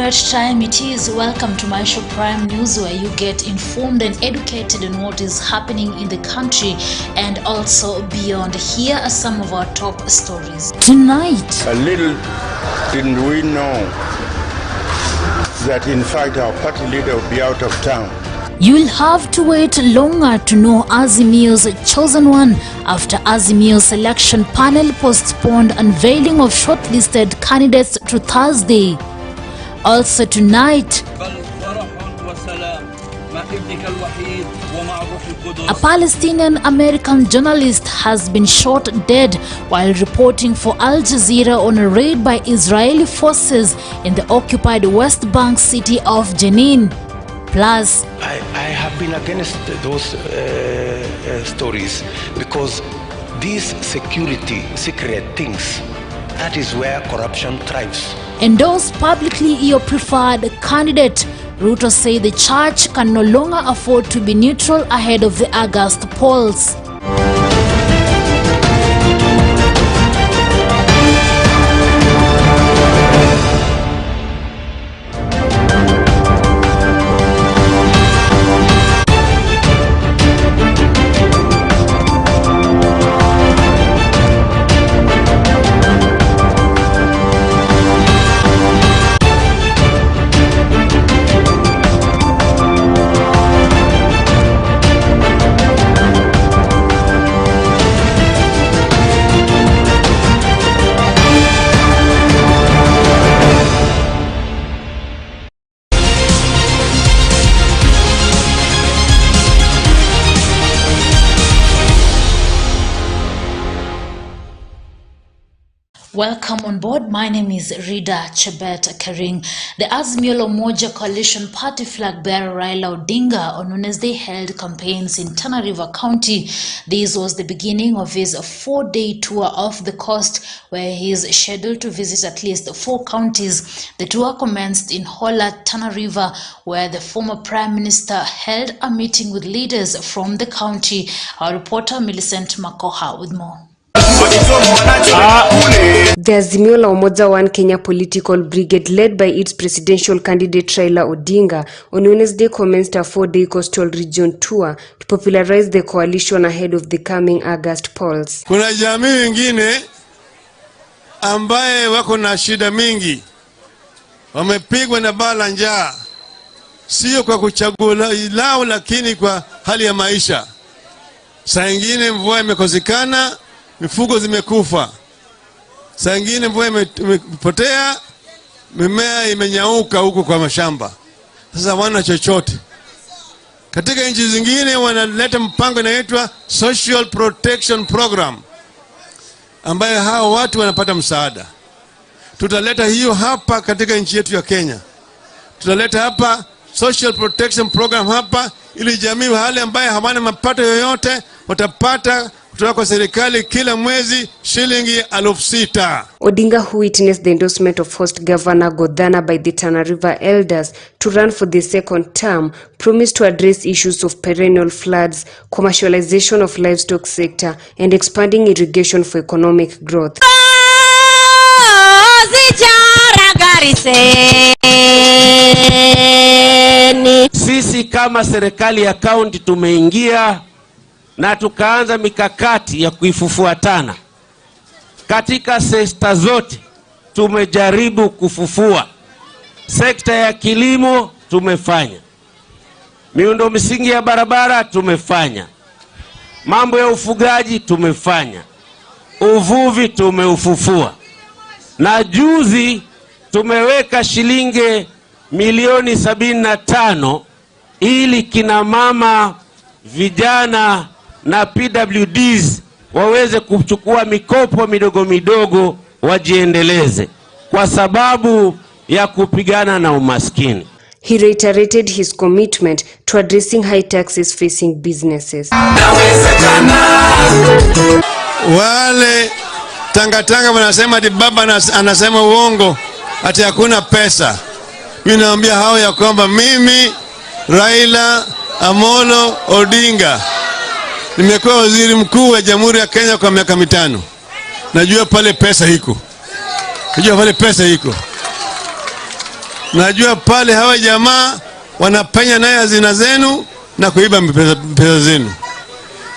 great time it is. Welcome to Maisha Prime News, where you get informed and educated on what is happening in the country and also beyond. Here are some of our top stories tonight. A little didn't we know that in fact our party leader will be out of town. You'll have to wait longer to know Azimio's chosen one after Azimio's selection panel postponed unveiling of shortlisted candidates to Thursday. Also tonight, a Palestinian-American journalist has been shot dead while reporting for Al Jazeera on a raid by Israeli forces in the occupied West Bank city of Jenin. Plus, I have been against those stories because these secret things, that is where corruption thrives. Endorse publicly your preferred candidate. Ruto say the church can no longer afford to be neutral ahead of the August polls. Welcome on board. My name is Rida Chebet Karing. The Azimio la Umoja Coalition Party flag bearer Raila Odinga on Wednesday held campaigns in Tana River County. This was the beginning of his 4-day tour of the coast, where he is scheduled to visit at least 4 counties. The tour commenced in Hola, Tana River, where the former Prime Minister held a meeting with leaders from the county. Our reporter Millicent Makoha with more. The Azimio la Umoja One Kenya political brigade, led by its presidential candidate Raila Odinga, on Wednesday commenced a 4-day coastal region tour to popularize the coalition ahead of the coming August polls. Kuna jamii wengine ambaye wako na shida mingi, wamepigwa na bala njaa, sio kwa kuchagua lao, lakini kwa hali ya maisha. Saa nyingine mvua imekosekana, mifugo zimekufa. Saa nyingine mvua imepotea, mimea imenyauka huko kwa mashamba. Sasa wana chochote. Katika nchi zingine wanaleta mpango inaitwa Social Protection Program, ambayo hao watu wanapata msaada. Tutaleta hiyo hapa katika nchi yetu ya Kenya. Tutaleta hapa Social Protection Program hapa, ili jamii wale ambaye hawana mapato yoyote watapata kutoka kwa serikali kila mwezi shilingi 6,000. Odinga, who witnessed the endorsement of host Governor Godana by the Tana River elders to run for the second term, promised to address issues of perennial floods, commercialization of livestock sector, and expanding irrigation for economic growth. Sisi kama serikali ya kaunti tumeingia na tukaanza mikakati ya kuifufua Tana. Katika sekta zote tumejaribu kufufua. Sekta ya kilimo tumefanya, miundo msingi ya barabara tumefanya, mambo ya ufugaji tumefanya, uvuvi tumeufufua, na juzi tumeweka shilingi milioni 75 ili kina mama, vijana na PWDs waweze kuchukua mikopo midogo midogo wajiendeleze kwa sababu ya kupigana na umaskini. He reiterated his commitment to addressing high taxes facing businesses. Wale tangatanga wanasema ati baba anasema uongo ati hakuna pesa. Mimi naambia hao ya kwamba mimi Raila Amolo Odinga nimekuwa waziri mkuu wa Jamhuri ya Kenya kwa miaka 5. Najua pale pesa iko. Najua pale hawa jamaa wanapenya naye hazina zenu na kuiba pesa zenu.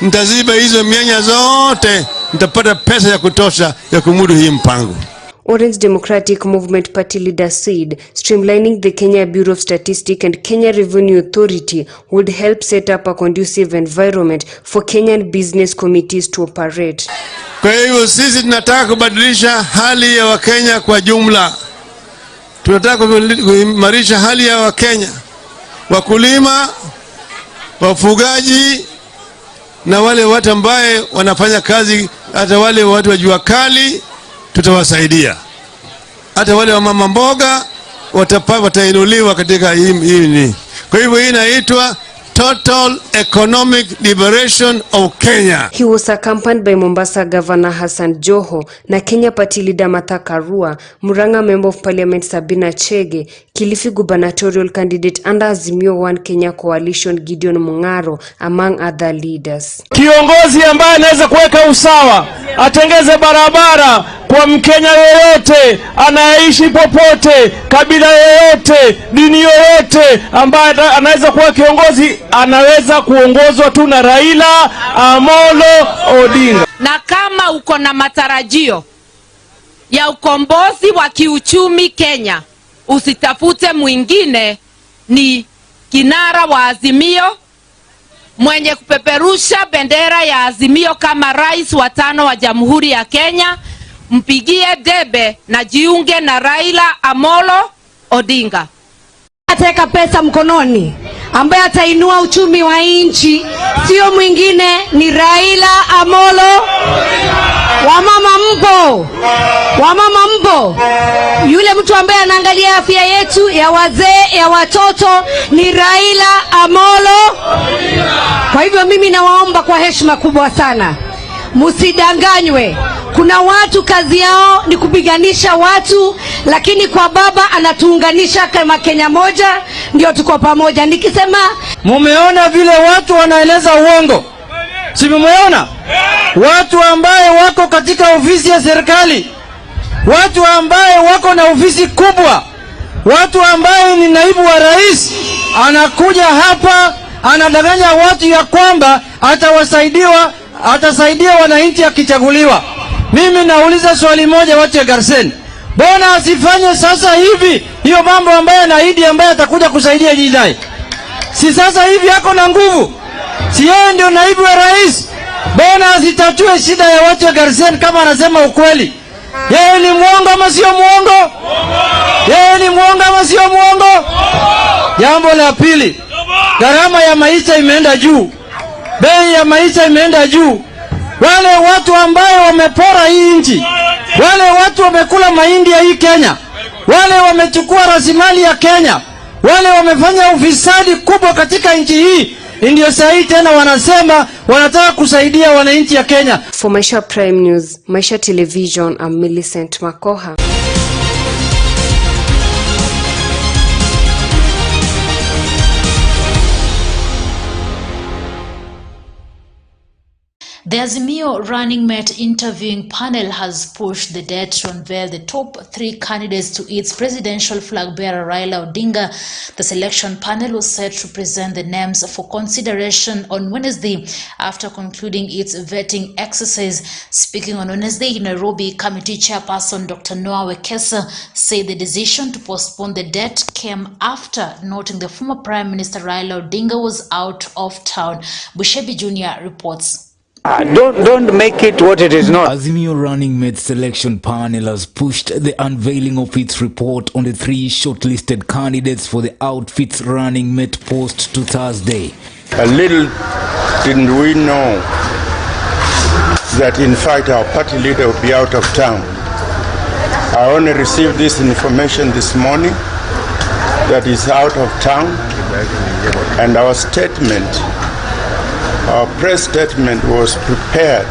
Mtaziba hizo mianya zote, mtapata pesa ya kutosha ya kumudu hii mpango. Orange Democratic Movement Party leader said streamlining the Kenya Bureau of Statistics and Kenya Revenue Authority would help set up a conducive environment for Kenyan business committees to operate. Kwa hivyo sisi tunataka kubadilisha hali ya Wakenya kwa jumla. Tunataka kuimarisha hali ya Wakenya, wakulima, wafugaji na wale watu ambaye wanafanya kazi, hata wale watu wa jua kali tutawasaidia. Hata wale wa mama mboga watainuliwa katika hii. Kwa hivyo hii inaitwa Total Economic Liberation of Kenya. He was accompanied by Mombasa Governor Hassan Joho na Kenya Party leader Martha Karua, Murang'a Member of Parliament Sabina Chege, Kilifi gubernatorial candidate under Azimio One Kenya Coalition Gideon Mung'aro, among other leaders. Kiongozi ambaye anaweza kuweka usawa, atengeze barabara kwa Mkenya yoyote, anaishi popote, kabila yoyote, dini yoyote, ambaye anaweza kuwa kiongozi, anaweza kuongozwa tu na Raila Amolo Odinga. Na kama uko na matarajio ya ukombozi wa kiuchumi Kenya, usitafute mwingine, ni kinara wa Azimio, mwenye kupeperusha bendera ya Azimio kama rais wa 5 wa Jamhuri ya Kenya. Mpigie debe na jiunge na Raila Amolo Odinga. Ataweka pesa mkononi, ambaye atainua uchumi wa nchi, sio mwingine, ni Raila Amolo. Wamama mpo? Wamama mpo? Yule mtu ambaye anaangalia afya yetu, ya wazee, ya watoto, ni Raila Amolo. Kwa hivyo mimi nawaomba kwa heshima kubwa sana, msidanganywe. Kuna watu kazi yao ni kupiganisha watu, lakini kwa baba anatuunganisha kama Kenya moja, ndio tuko pamoja. Nikisema mumeona vile watu wanaeleza uongo, si mumeona? Watu ambaye wako katika ofisi ya serikali, watu ambaye wako na ofisi kubwa, watu ambaye ni naibu wa rais, anakuja hapa anadanganya watu ya kwamba atasaidia wananchi akichaguliwa. Mimi nauliza swali moja, watu ya Garsen, bona asifanye sasa hivi hiyo mambo ambaye anaahidi, ambaye atakuja kusaidia jidai? Si sasa hivi yako na nguvu, si yeye ndio naibu wa rais? Bona asitatue shida ya watu ya Garsen kama anasema ukweli? Yeye ni muongo ama sio muongo? Yeye ni muongo ama sio muongo? Jambo la pili, gharama ya maisha imeenda juu, bei ya maisha imeenda juu. Wale watu ambao wamepora hii nchi, wale watu wamekula mahindi ya hii Kenya, wale wamechukua rasilimali ya Kenya, wale wamefanya ufisadi kubwa katika nchi hii, ndio sahi tena wanasema wanataka kusaidia wananchi ya Kenya. For Maisha Prime News, Maisha Television, I'm Millicent Makoha. The Azimio running mate interviewing panel has pushed the date to unveil the top 3 candidates to its presidential flag bearer Raila Odinga. The selection panel was set to present the names for consideration on Wednesday after concluding its vetting exercise. Speaking on Wednesday, Nairobi Committee Chairperson Dr. Noah Wekesa said the decision to postpone the date came after noting the former Prime Minister Raila Odinga was out of town. Bushebi Jr. reports. Don't make it what it is not. Azimio running mate selection panel has pushed the unveiling of its report on the 3 shortlisted candidates for the outfit's running mate post to Thursday. A little didn't we know that in fact our party leader would be out of town. I only received this information this morning that he's out of town, and our press statement was prepared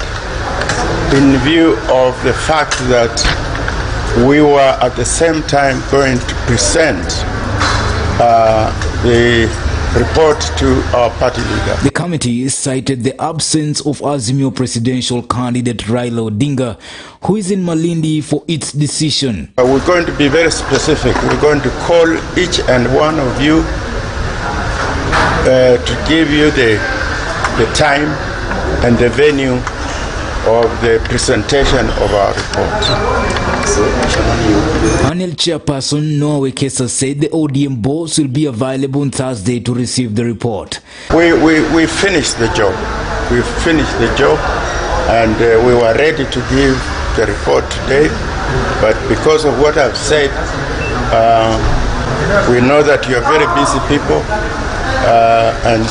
in view of the fact that we were at the same time going to present the report to our party leader. The committee cited the absence of Azimio presidential candidate Raila Odinga, who is in Malindi, for its decision. We're going to be very specific. We're going to call each and one of you to give you the time and the venue of the presentation of our report. Panel chairperson Noah Wekesa said the ODM boss will be available on Thursday to receive the report. We finished the job. We finished the job, and we were ready to give the report today. But because of what I've said, we know that you are very busy people, and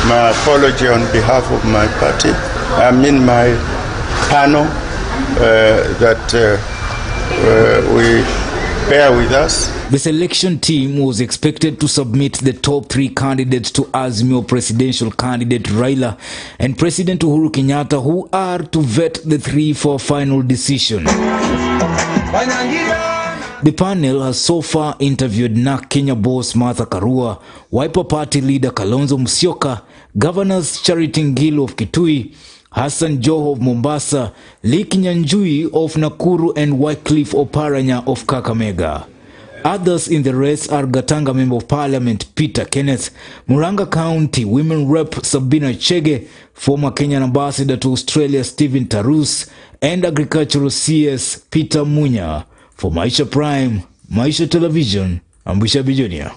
my apology on behalf of my party. I mean my panel, that we bear with us. The selection team was expected to submit the top 3 candidates to Azimio presidential candidate Raila and President Uhuru Kenyatta, who are to vet the 3 for a final decision. The panel has so far interviewed NARC Kenya boss Martha Karua, Wiper Party leader Kalonzo Musyoka, Governors Charity Ngilu of Kitui, Hassan Joho of Mombasa, Lee Kinyanjui of Nakuru, and Wycliffe Oparanya of Kakamega. Others in the race are Gatanga Member of Parliament Peter Kenneth, Muranga County Women Rep Sabina Chege, former Kenyan Ambassador to Australia Stephen Tarus, and Agricultural CS Peter Munya. For Maisha Prime, Maisha Television, I'm Bishop Junior.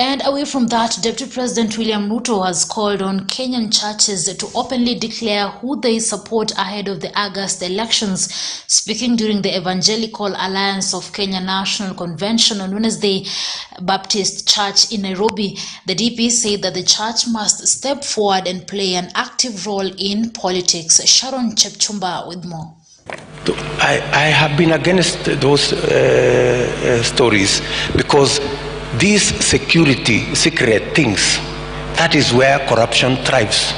And away from that, Deputy President William Ruto has called on Kenyan churches to openly declare who they support ahead of the August elections. Speaking during the Evangelical Alliance of Kenya National Convention on Wednesday, Baptist Church in Nairobi, the DP said that the church must step forward and play an active role in politics. Sharon Chepchumba with more. I have been against those stories because these security, secret things, that is where corruption thrives.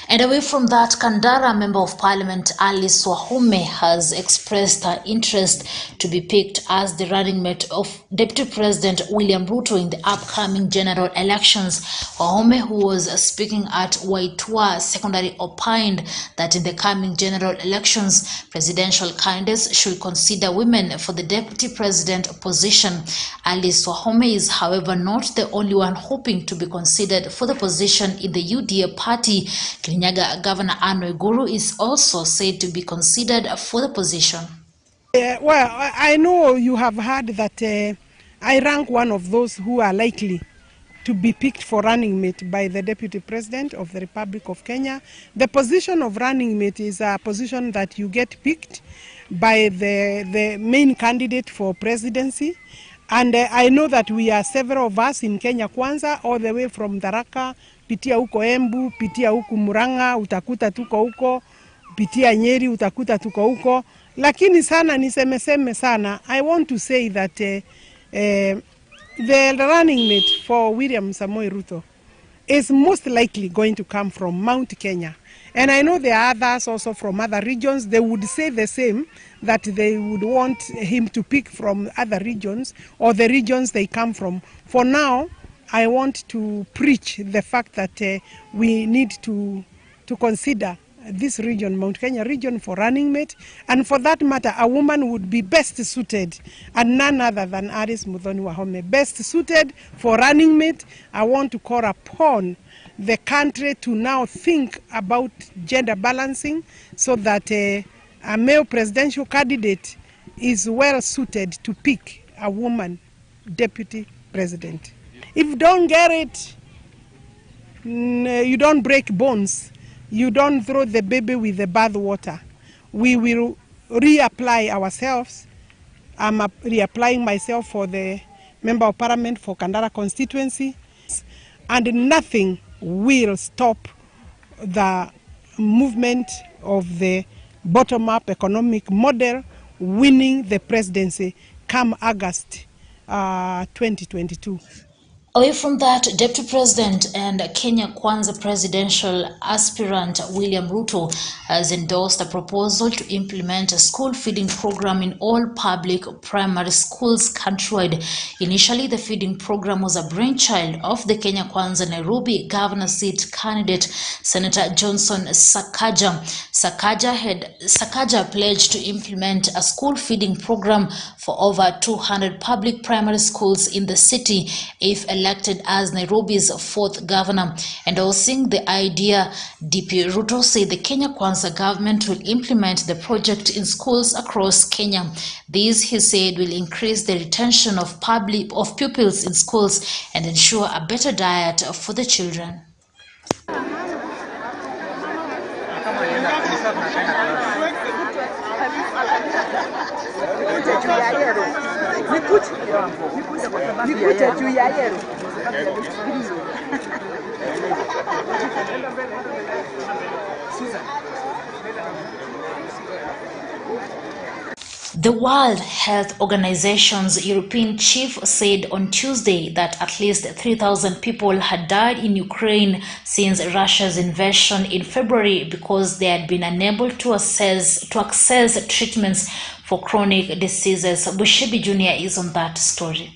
And away from that, Kandara Member of Parliament Alice Wahome has expressed her interest to be picked as the running mate of Deputy President William Ruto in the upcoming general elections. Wahome, who was speaking at Waitua Secondary, opined that in the coming general elections, presidential candidates should consider women for the Deputy President position. Alice Wahome is, however, not the only one hoping to be considered for the position in the UDA party. Kirinyaga Governor Anne Waiguru is also said to be considered for the position. Well, I know you have heard that I rank one of those who are likely to be picked for running mate by the Deputy President of the Republic of Kenya. The position of running mate is a position that you get picked by the main candidate for presidency. And I know that we are several of us in Kenya Kwanza, all the way from Tharaka, pitia huko Embu, pitia huku Murang'a, utakuta tuko huko, pitia Nyeri, utakuta tuko huko. Lakini sana nisemeseme sana, I want to say that the running mate for William Samoei Ruto is most likely going to come from Mount Kenya. And I know there are others also from other regions. They would say the same, that they would want him to pick from other regions or the regions they come from. For now, I want to preach the fact that we need to consider this region, Mount Kenya region, for running mate. And for that matter, a woman would be best suited, and none other than Alice Muthoni Wahome. Best suited for running mate. I want to call upon the country to now think about gender balancing so that a male presidential candidate is well suited to pick a woman deputy president. If you don't get it, you don't break bones. You don't throw the baby with the bath water. We will reapply ourselves. I'm reapplying myself for the Member of Parliament for Kandara constituency, and nothing will stop the movement of the bottom-up economic model winning the presidency come August 2022. Away from that, Deputy President and Kenya Kwanza presidential aspirant William Ruto has endorsed a proposal to implement a school feeding program in all public primary schools countrywide. Initially, the feeding program was a brainchild of the Kenya Kwanza Nairobi governor seat candidate, Senator Johnson Sakaja. Sakaja pledged to implement a school feeding program for over 200 public primary schools in the city if elected as Nairobi's fourth governor. Endorsing the idea, DP Ruto said the Kenya Kwanza government will implement the project in schools across Kenya. This, he said, will increase the retention of pupils in schools and ensure a better diet for the children. The World Health Organization's European chief said on Tuesday that at least 3,000 people had died in Ukraine since Russia's invasion in February because they had been unable to access treatments for chronic diseases. Bushibi Jr. is on that story.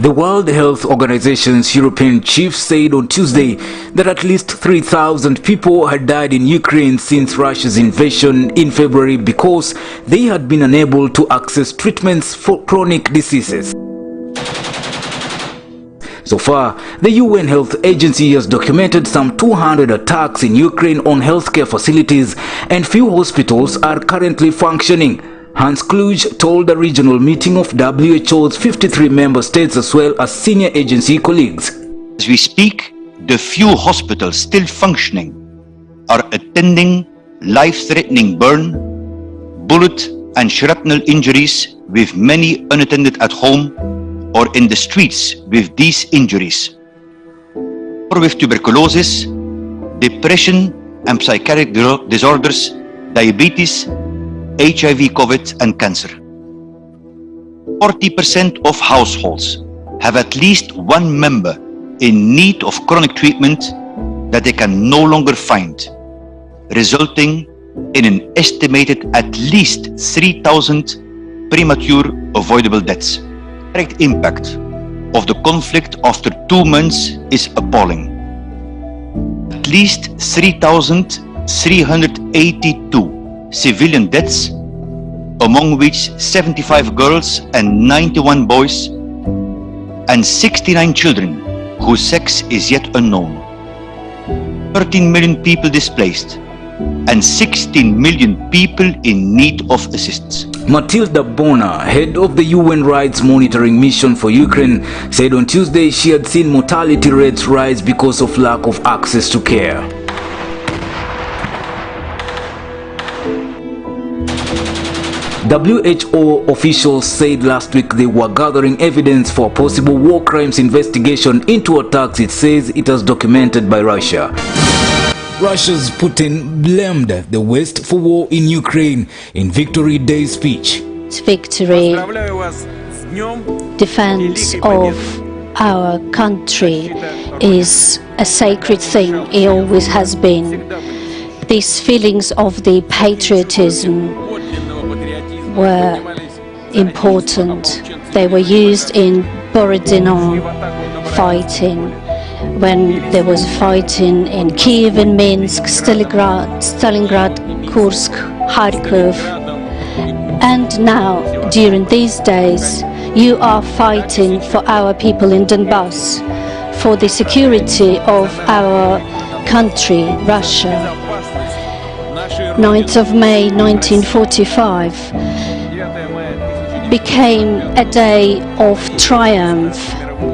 The World Health Organization's European chief said on Tuesday that at least 3,000 people had died in Ukraine since Russia's invasion in February because they had been unable to access treatments for chronic diseases. So far, the UN Health Agency has documented some 200 attacks in Ukraine on healthcare facilities, and few hospitals are currently functioning. Hans Kluge told a regional meeting of WHO's 53 member states as well as senior agency colleagues. As we speak, the few hospitals still functioning are attending life-threatening burn, bullet and shrapnel injuries, with many unattended at home or in the streets with these injuries, or with tuberculosis, depression and psychiatric disorders, diabetes, HIV, COVID and cancer. 40% of households have at least one member in need of chronic treatment that they can no longer find, resulting in an estimated at least 3,000 premature avoidable deaths. The direct impact of the conflict after 2 months is appalling. At least 3,382 civilian deaths, among which 75 girls and 91 boys, and 69 children whose sex is yet unknown. 13 million people displaced, and 16 million people in need of assistance. Matilda Bonner, head of the UN Rights Monitoring Mission for Ukraine, said on Tuesday she had seen mortality rates rise because of lack of access to care. WHO officials said last week they were gathering evidence for a possible war crimes investigation into attacks it says it has documented by Russia. Russia's Putin blamed the West for war in Ukraine in Victory Day speech. Victory, defense of our country is a sacred thing. It always has been. These feelings of the patriotism were important. They were used in Borodino fighting, when there was fighting in Kiev and Minsk, Stalingrad, Kursk, Kharkov. And now, during these days, you are fighting for our people in Donbass, for the security of our country, Russia. 9th of May 1945 became a day of triumph,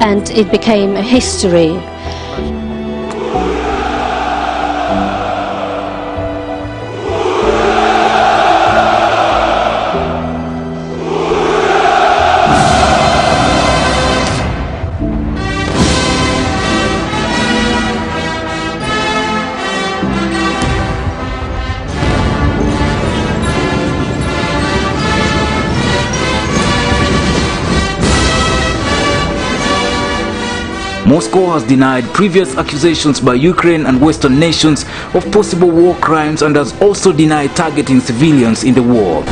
and it became a history. Moscow has denied previous accusations by Ukraine and Western nations of possible war crimes and has also denied targeting civilians in the war.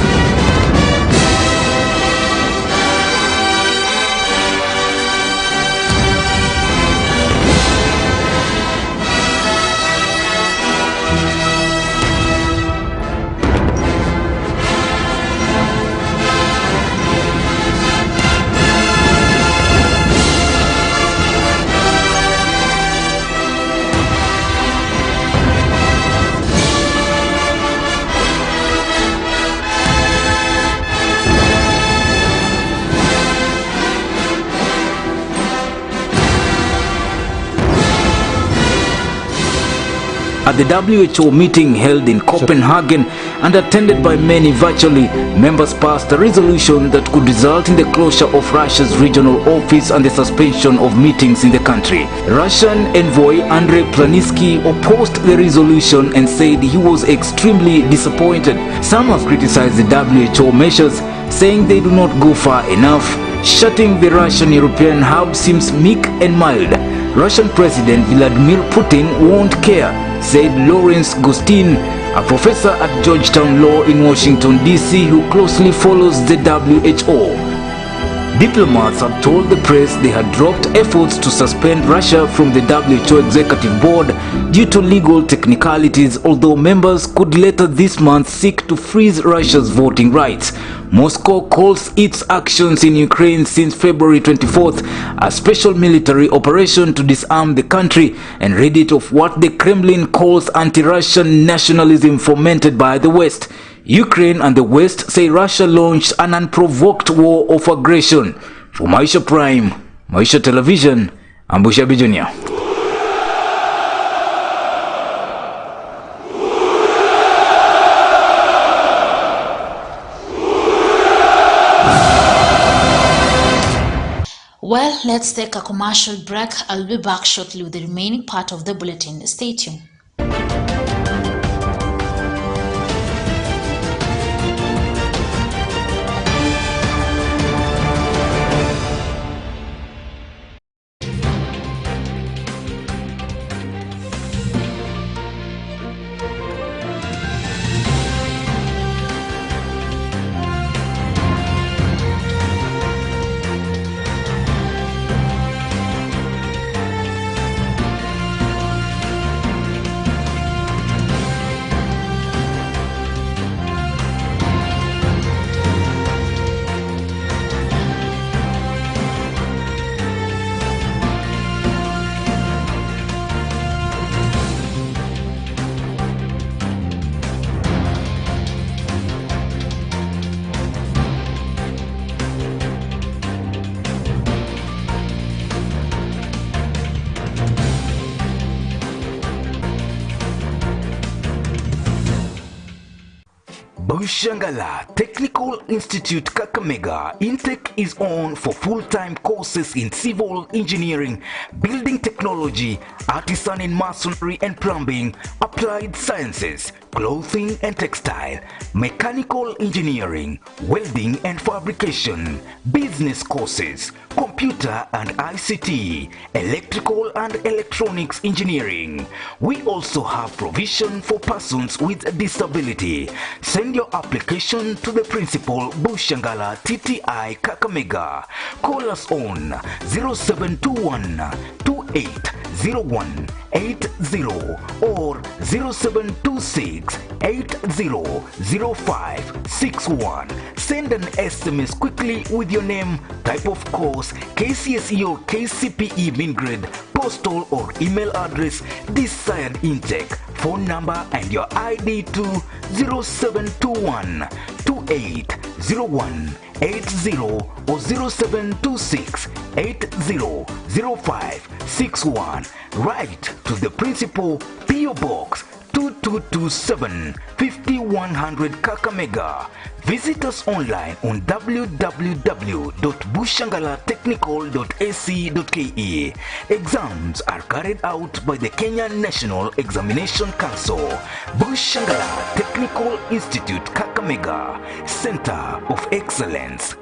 At the WHO meeting held in Copenhagen and attended by many virtually, members passed a resolution that could result in the closure of Russia's regional office and the suspension of meetings in the country. Russian envoy Andrei Planinsky opposed the resolution and said he was extremely disappointed. Some have criticized the WHO measures, saying they do not go far enough. Shutting the Russian-European hub seems meek and mild. Russian President Vladimir Putin won't care, said Lawrence Gostin, a professor at Georgetown Law in Washington, D.C., who closely follows the WHO. Diplomats have told the press they had dropped efforts to suspend Russia from the WHO executive board due to legal technicalities, although members could later this month seek to freeze Russia's voting rights. Moscow calls its actions in Ukraine since February 24th a special military operation to disarm the country and rid it of what the Kremlin calls anti-Russian nationalism fomented by the West. Ukraine and the West say Russia launched an unprovoked war of aggression. For Maisha Prime, Maisha Television, I'm Bushabi Jr. Well, let's take a commercial break. I'll be back shortly with the remaining part of the bulletin. Stay tuned. Bushangala Technical Institute Kakamega. Intake is on for full-time courses in civil engineering, building technology, artisan in masonry and plumbing, applied sciences, clothing and textile, mechanical engineering, welding and fabrication, business courses, computer and ICT, electrical and electronics engineering. We also have provision for persons with disability. Send your application to the principal, Bushangala TTI Kakamega. Call us on 0721 280180 or 0726 800561. Send an SMS quickly with your name, type of course, KCSE or KCPE min grade, postal or email address, desired intake, phone number and your ID to 0721 280180 or 0726 800561. Write to the principal, PO Box 2227 5100 Kakamega. Visit us online on www.bushangalatechnical.ac.ke. Exams are carried out by the Kenya National Examination Council. Bushangala Technical Institute Kakamega, Center of Excellence.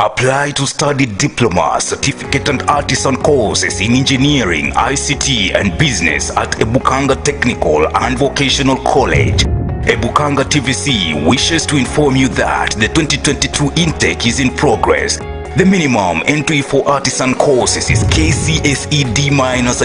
Apply to study diploma, certificate and artisan courses in engineering, ICT and business at Ebukanga Technical and Vocational College. Ebukanga TVC wishes to inform you that the 2022 intake is in progress. The minimum entry for artisan courses is KCSE D-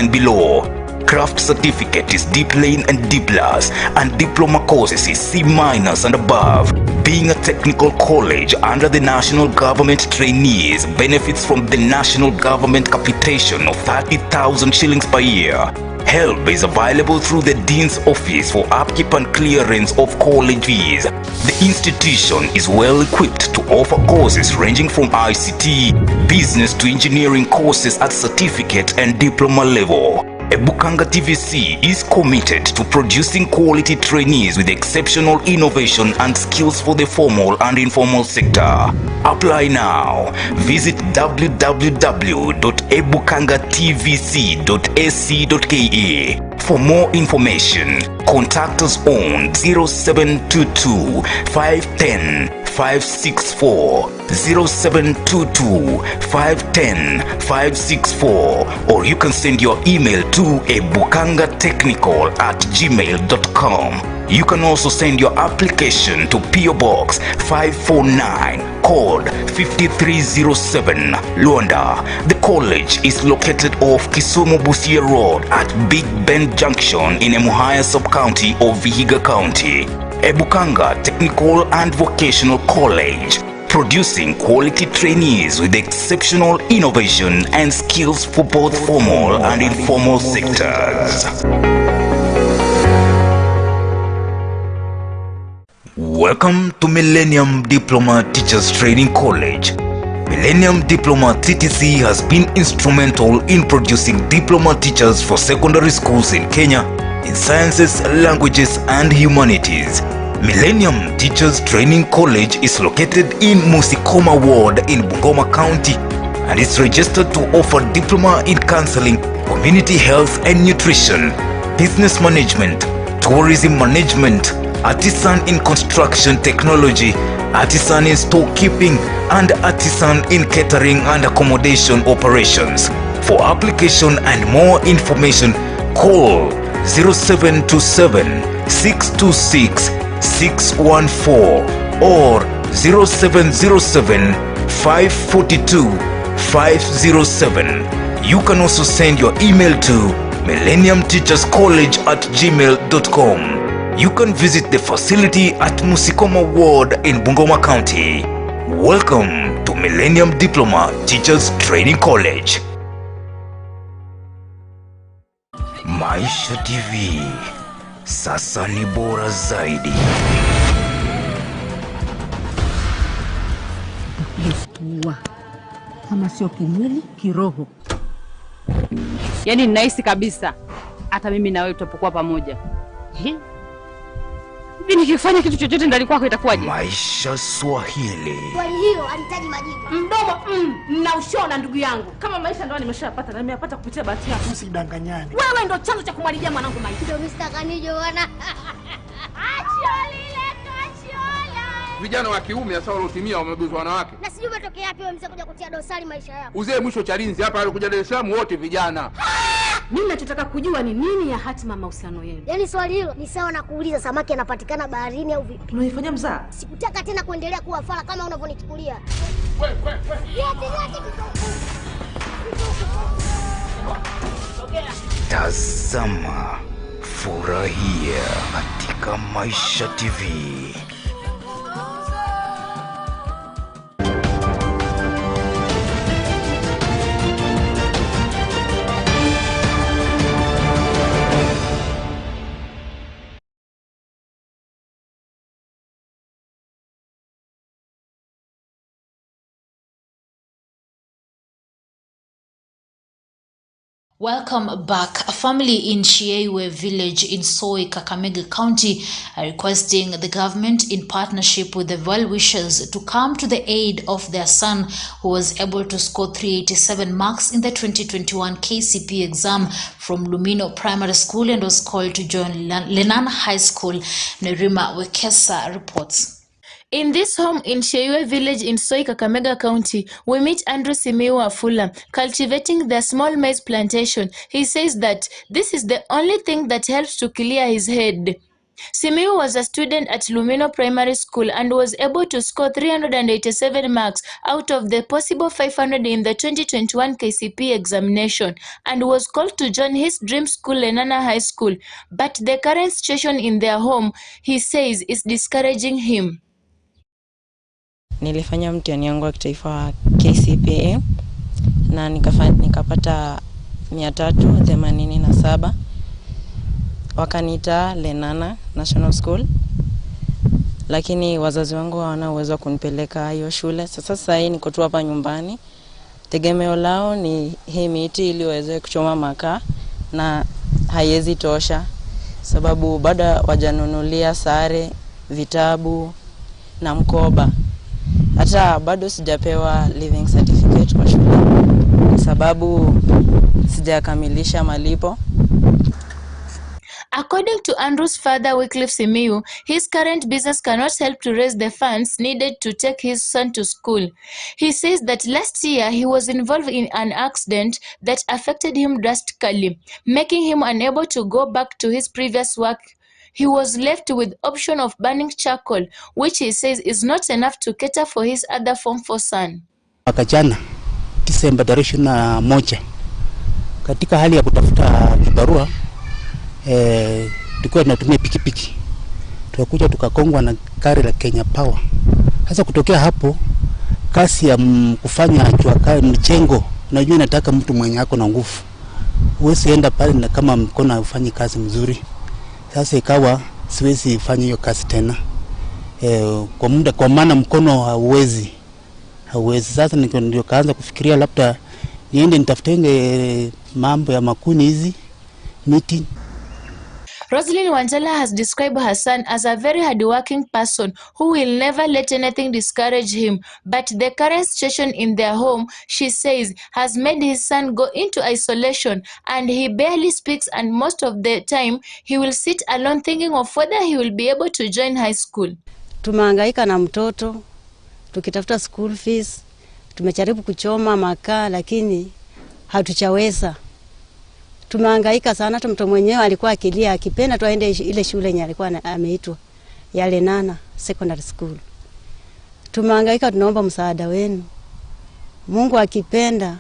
and below. Craft certificate is D plain and D+, and diploma courses is C- and above. Being a technical college under the national government, trainees benefits from the national government capitation of 30,000 shillings per year. Help is available through the Dean's Office for upkeep and clearance of college fees. The institution is well equipped to offer courses ranging from ICT, business to engineering courses at certificate and diploma level. Ebukanga TVC is committed to producing quality trainees with exceptional innovation and skills for the formal and informal sector. Apply now. Visit www.ebukangatvc.ac.ke. For more information, contact us on 0722 510 564, 0722 510 564, or you can send your email to ebukangatechnical@gmail.com. You can also send your application to PO Box 549, code 5307, Luanda. The college is located off Kisumu Busia Road at Big Bend Junction in Emuhaya Sub-County of Vihiga County. Ebukanga Technical and Vocational College, producing quality trainees with exceptional innovation and skills for both formal and informal sectors. Welcome to Millennium Diploma Teachers Training College. Millennium Diploma TTC has been instrumental in producing diploma teachers for secondary schools in Kenya in sciences, languages, and humanities. Millennium Teachers Training College is located in Musikoma Ward in Bungoma County and is registered to offer diploma in counseling, community health and nutrition, business management, tourism management, artisan in construction technology, artisan in storekeeping, and artisan in catering and accommodation operations. For application and more information, call 0727 626 614 or 0707 542 507. You can also send your email to millenniumteacherscollege@gmail.com. You can visit the facility at Musikoma Ward in Bungoma County. Welcome to Millennium Diploma Teachers Training College. Maisha TV, sasa ni bora zaidi. Kuwa kama sio kimwili, kiroho. Yaani ninahisi kabisa hata mimi na wewe tutapokuwa pamoja. Hivi nikifanya kitu chochote ndani kwako itakuwaje? Maisha Swahili. Swali hilo alitaji majibu. Mdomo na ushona ndugu yangu. Kama maisha ndo nimeshapata na nimeyapata kupitia bahati yako. Usidanganyane. Wewe ndo chanzo cha kumharibia mwanangu maisha. Ndio Mr. Kanijo bwana. Achiola. Vijana wa kiume hasa waliotimia wameguzwa wanawake. Na sijui umetokea wapi wewe mzee kuja kutia dosari maisha yako. Uzee mwisho Chalinzi hapa alikuja Dar es Salaam wote vijana. Mimi ninachotaka kujua ni nini ya hatima mahusiano yenu. Yaani swali hilo ni sawa na kuuliza samaki anapatikana baharini au vipi? Unaifanya mzaa? Sikutaka tena kuendelea kuwa fala kama unavyonichukulia. Tazama, furahia katika Maisha TV. Welcome back. A family in Shieiwe village in Soi, Kakamega County are requesting the government in partnership with the well-wishers to come to the aid of their son who was able to score 387 marks in the 2021 KCP exam from Lumino Primary School and was called to join Lenana High School. Nerima Wekesa reports. In this home in Sheyue village in Soi, Kakamega County, we meet Andrew Simiu Afula, cultivating their small maize plantation. He says that this is the only thing that helps to clear his head. Simiu was a student at Lumino Primary School and was able to score 387 marks out of the possible 500 in the 2021 KCP examination and was called to join his dream school, Lenana High School. But the current situation in their home, he says, is discouraging him. Nilifanya mtihani wangu wa kitaifa wa KCPE na nikapata 387. Wakaniita Lenana National School, lakini wazazi wangu hawana uwezo wa kunipeleka hiyo shule. Sasa hii niko tu hapa nyumbani. Tegemeo lao ni hii miti ili waweze kuchoma makaa na haiwezi tosha sababu bado wajanunulia sare, vitabu na mkoba. Hata bado sijapewa living certificate kwa shule sababu sijakamilisha malipo. According to Andrew's father, Wycliffe Simiu, his current business cannot help to raise the funds needed to take his son to school. He says that last year he was involved in an accident that affected him drastically, making him unable to go back to his previous work. He was left with option of burning charcoal, which he says is not enough to cater for his other Form 4 son. Mwaka jana Disemba 21 katika hali ya kutafuta kibarua tulikuwa tunatumia pikipiki, tukakuja tukakongwa na gari la Kenya Power. Sasa kutokea hapo kasi ya kufanya mchengo, unajua nataka mtu mwenye ako na nguvu, uwezi enda pale na kama mkono haufanyi kazi mzuri. Sasa ikawa siwezi fanya hiyo kazi tena kwa muda, kwa maana mkono hauwezi. Sasa ndio kaanza kufikiria labda niende nitafutenge mambo ya makuni hizi miti. Roslyn Wanjala has described her son as a very hardworking person who will never let anything discourage him. But the current situation in their home, she says, has made his son go into isolation and he barely speaks, and most of the time he will sit alone thinking of whether he will be able to join high school. Tumehangaika na mtoto, tukitafuta school fees, tumejaribu kuchoma makaa lakini hatuchaweza. Tumehangaika sana, mtoto mwenyewe alikuwa akilia akipenda tu aende ile shule yenye alikuwa ameitwa ya Lenana Secondary School. Tumehangaika, tunaomba msaada wenu. Mungu akipenda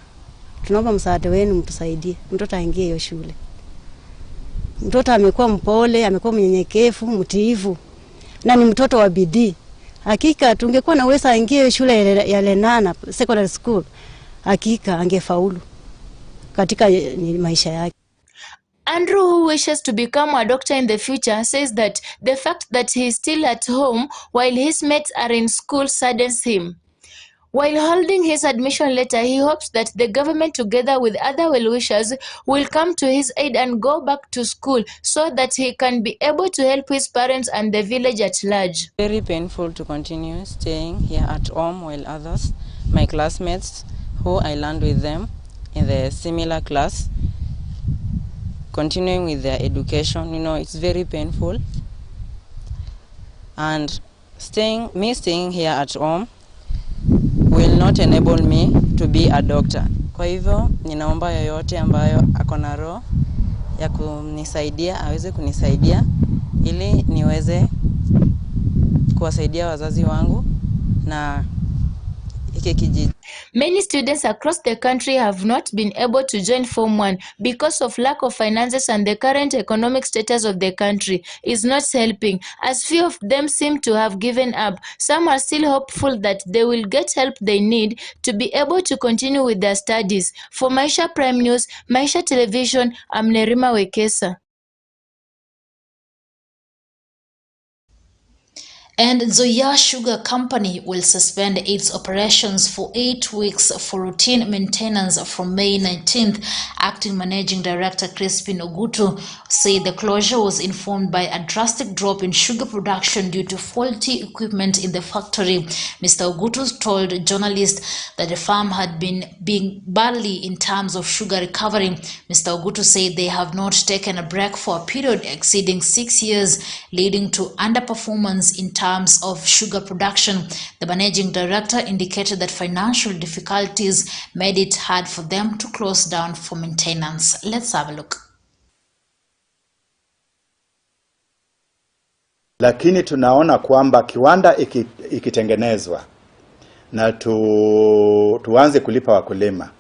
tunaomba msaada wenu, mtusaidie mtoto aingie hiyo shule. Mtoto amekuwa mpole, amekuwa mnyenyekevu, mtiifu na ni mtoto wa bidii. Hakika tungekuwa na uwezo aingie shule ya Lenana Secondary School, hakika angefaulu katika maisha yake. Andrew, who wishes to become a doctor in the future, says that the fact that he is still at home while his mates are in school saddens him. While holding his admission letter, he hopes that the government, together with other well-wishers, will come to his aid and go back to school so that he can be able to help his parents and the village at large. Very painful to continue staying here at home while others, my classmates, who I learned with them in the similar class, continuing with their education. It's very painful. And staying here at home will not enable me to be a doctor. Kwa hivyo, ninaomba yoyote ambayo akona roho ya kunisaidia, aweze kunisaidia ili niweze kuwasaidia wazazi wangu na Many students across the country have not been able to join Form 1 because of lack of finances, and the current economic status of the country is not helping, as few of them seem to have given up. Some are still hopeful that they will get help they need to be able to continue with their studies. For Maisha Prime News, Maisha Television, I'm Nerima Wekesa. And Zoya Sugar Company will suspend its operations for 8 weeks for routine maintenance from May 19th. Acting Managing Director Crispin Ogutu said the closure was informed by a drastic drop in sugar production due to faulty equipment in the factory. Mr. Ogutu told journalists that the farm had been being badly in terms of sugar recovery. Mr. Ogutu said they have not taken a break for a period exceeding 6 years, leading to underperformance in terms terms of sugar production. The managing director indicated that financial difficulties made it hard for them to close down for maintenance. Let's have a look. Lakini tunaona kwamba kiwanda ikitengenezwa na tuanze kulipa wakulima,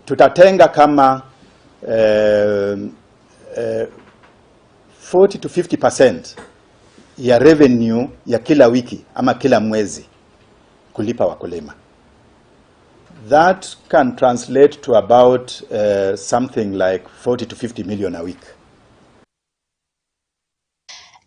tutatenga kama 40 to 50% ya revenue ya kila wiki ama kila mwezi kulipa wakulima. That can translate to about something like 40 to 50 million a week.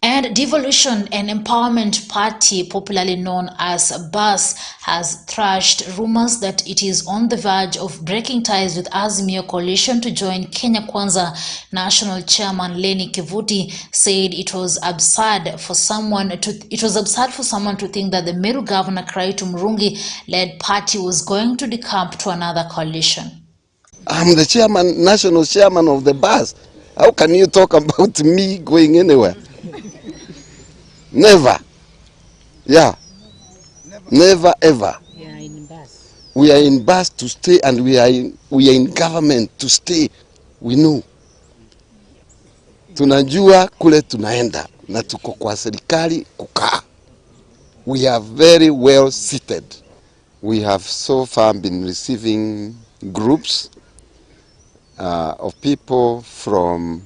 And Devolution and Empowerment Party, popularly known as BAS, has thrashed rumors that it is on the verge of breaking ties with Azimio coalition to join Kenya Kwanza. National Chairman Lenny Kivuti said it was absurd for someone to think that the Meru Governor Kiraitu Murungi-led party was going to decamp to another coalition. I'm the chairman, national chairman of the BAS. How can you talk about me going anywhere? Never. Yeah. Never ever. We are in BAS. We are in BAS to stay, and we are in government to stay. We know. Tunajua kule tunaenda na tuko kwa serikali kukaa. We are very well seated. We have so far been receiving groups of people from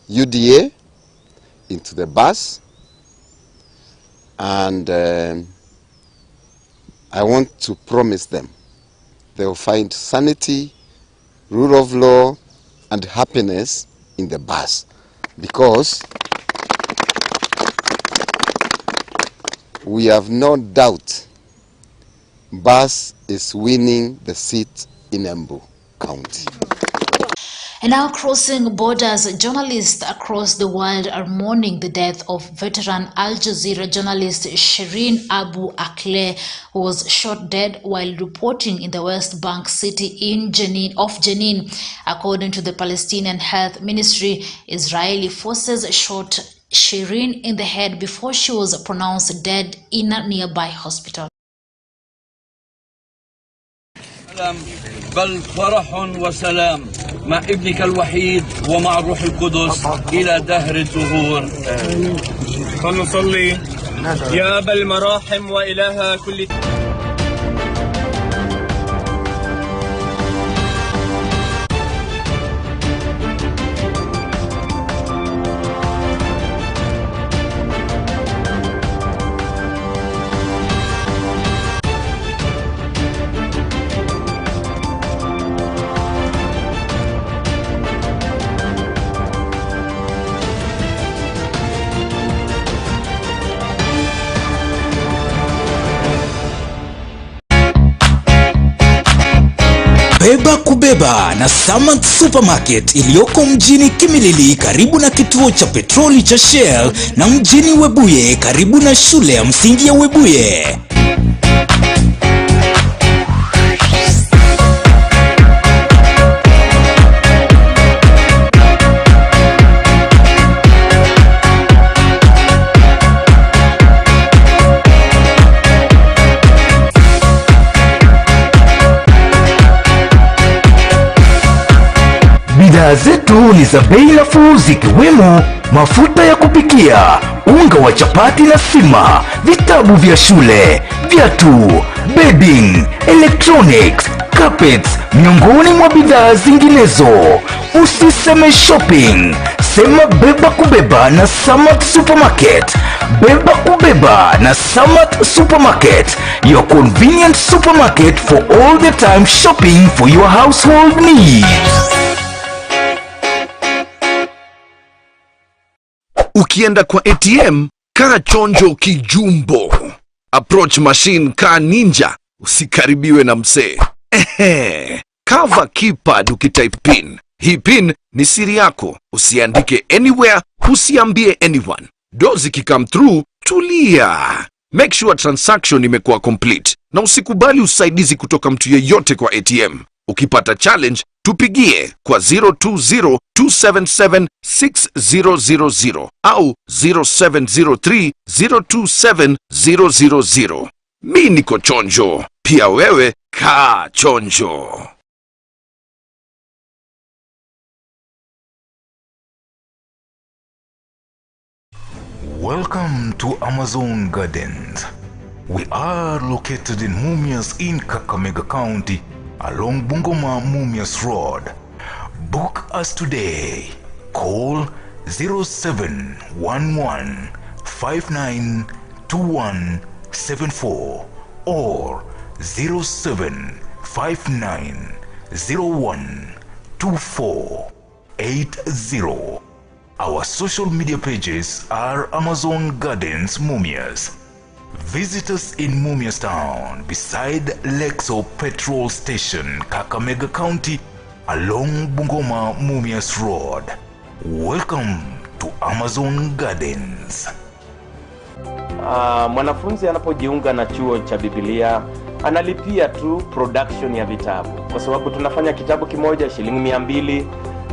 UDA into the BAS. And I want to promise them they will find sanity, rule of law, and happiness in the BAS, because we have no doubt BAS is winning the seat in Embu County. And now, crossing borders, journalists across the world are mourning the death of veteran Al Jazeera journalist Shireen Abu Akleh, who was shot dead while reporting in the West Bank city of Jenin. According to the Palestinian Health Ministry, Israeli forces shot Shireen in the head before she was pronounced dead in a nearby hospital. بل فرح وسلام مع ابنك الوحيد ومع الروح القدس إلى دهر الدهور. فلنصلي يا أبا المراحم وإله كل Beba kubeba na Samad Supermarket iliyoko mjini Kimilili karibu na kituo cha petroli cha Shell, na mjini Webuye karibu na shule ya msingi ya Webuye. Bidhaa zetu ni za bei nafuu zikiwemo mafuta ya kupikia, unga wa chapati na sima, vitabu vya shule, viatu, bedding, electronics, carpets, miongoni mwa bidhaa zinginezo. Usiseme shopping, sema beba kubeba na Samad Supermarket. Beba kubeba na Samad Supermarket, your convenient supermarket for all the time shopping for your household needs. Ukienda kwa ATM, kaa chonjo kijumbo. Approach machine kaa ninja, usikaribiwe na msee. Cover keypad ukitype pin. Hii pin ni siri yako, usiandike anywhere, usiambie anyone. Dozi kikam through, tulia. Make sure transaction imekuwa complete, na usikubali usaidizi kutoka mtu yeyote kwa ATM. Ukipata challenge, Tupigie kwa 020-277-6000 au 0703-027-000. Mi niko chonjo, pia wewe kaa chonjo. Welcome to Amazon Gardens. We are located in Mumias in Kakamega County along Bungoma Mumias Road. Book us today. Call 0711-592174 or 0759-012480. Our social media pages are Amazon Gardens Mumias. Visit us in Mumias Town beside Lexo Petrol Station, Kakamega County, along Bungoma Mumias Road. Welcome to Amazon Gardens. Mwanafunzi anapojiunga na chuo cha Biblia analipia tu production ya vitabu, kwa sababu tunafanya kitabu kimoja shilingi 200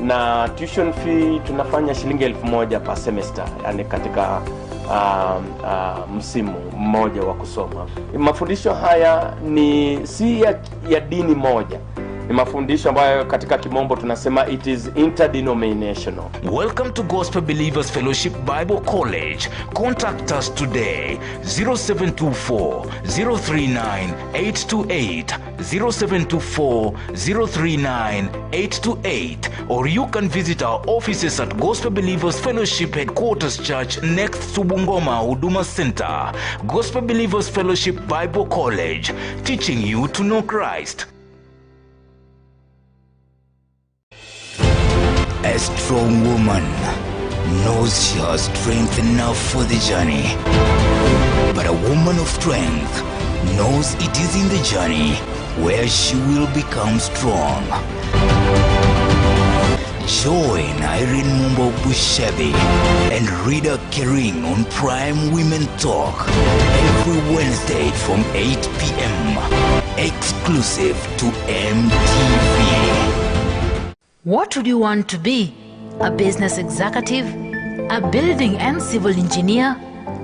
na tuition fee tunafanya shilingi 1000 per semester, yani katika msimu mmoja wa kusoma. Mafundisho haya ni si ya dini moja. Ni mafundisho ambayo katika kimombo tunasema it is interdenominational. Welcome to Gospel Believers Fellowship Bible College. Contact us today 0724-039-828, 0724-039-828, or you can visit our offices at Gospel Believers Fellowship Headquarters Church next to Bungoma Huduma Center. Gospel Believers Fellowship Bible College, teaching you to know Christ. A strong woman knows she has strength enough for the journey. But a woman of strength knows it is in the journey where she will become strong. Join Irene Mumbo Bushebi and Rida Kering on Prime Women Talk every Wednesday from 8 p.m. exclusive to MTV. What would you want to be? A business executive? A building and civil engineer?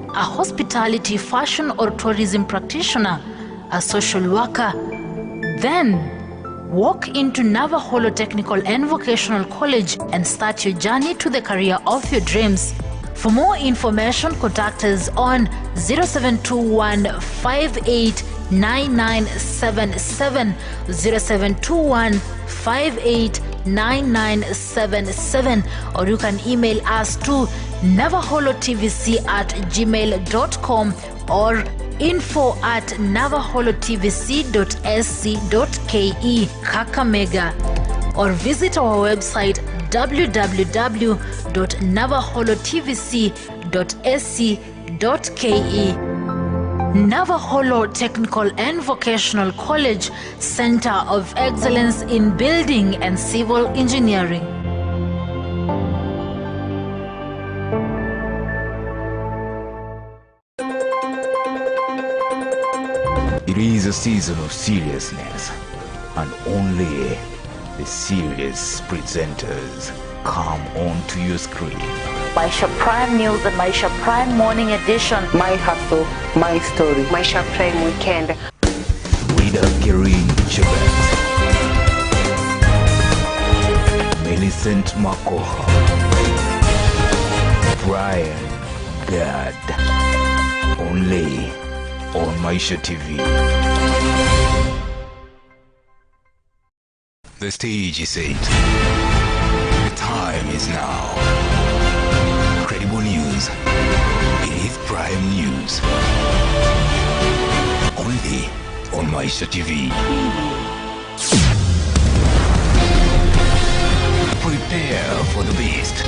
A hospitality, fashion or tourism practitioner? A social worker? Then walk into Navaholo Technical and Vocational College and start your journey to the career of your dreams. For more information, contact us on 0721 589977, 0721 589977, or you can email us to navaholotvc@gmail.com or info@navaholotvc.sc.ke Kakamega, or visit our website www.navaholotvc.sc.ke. Navaholo Technical and Vocational College, Center of Excellence in Building and Civil Engineering. It is a season of seriousness, and only the serious presenters come onto your screen. Maisha Prime News and Maisha Prime Morning Edition. My hustle, my story. Maisha Prime Weekend. Rida Kering Chibet, Millicent Makoha, Brian Gad. Only on Maisha TV. The stage is set. The time is now. Credible news. It is prime news. Only on Maisha TV. Prepare for the beast.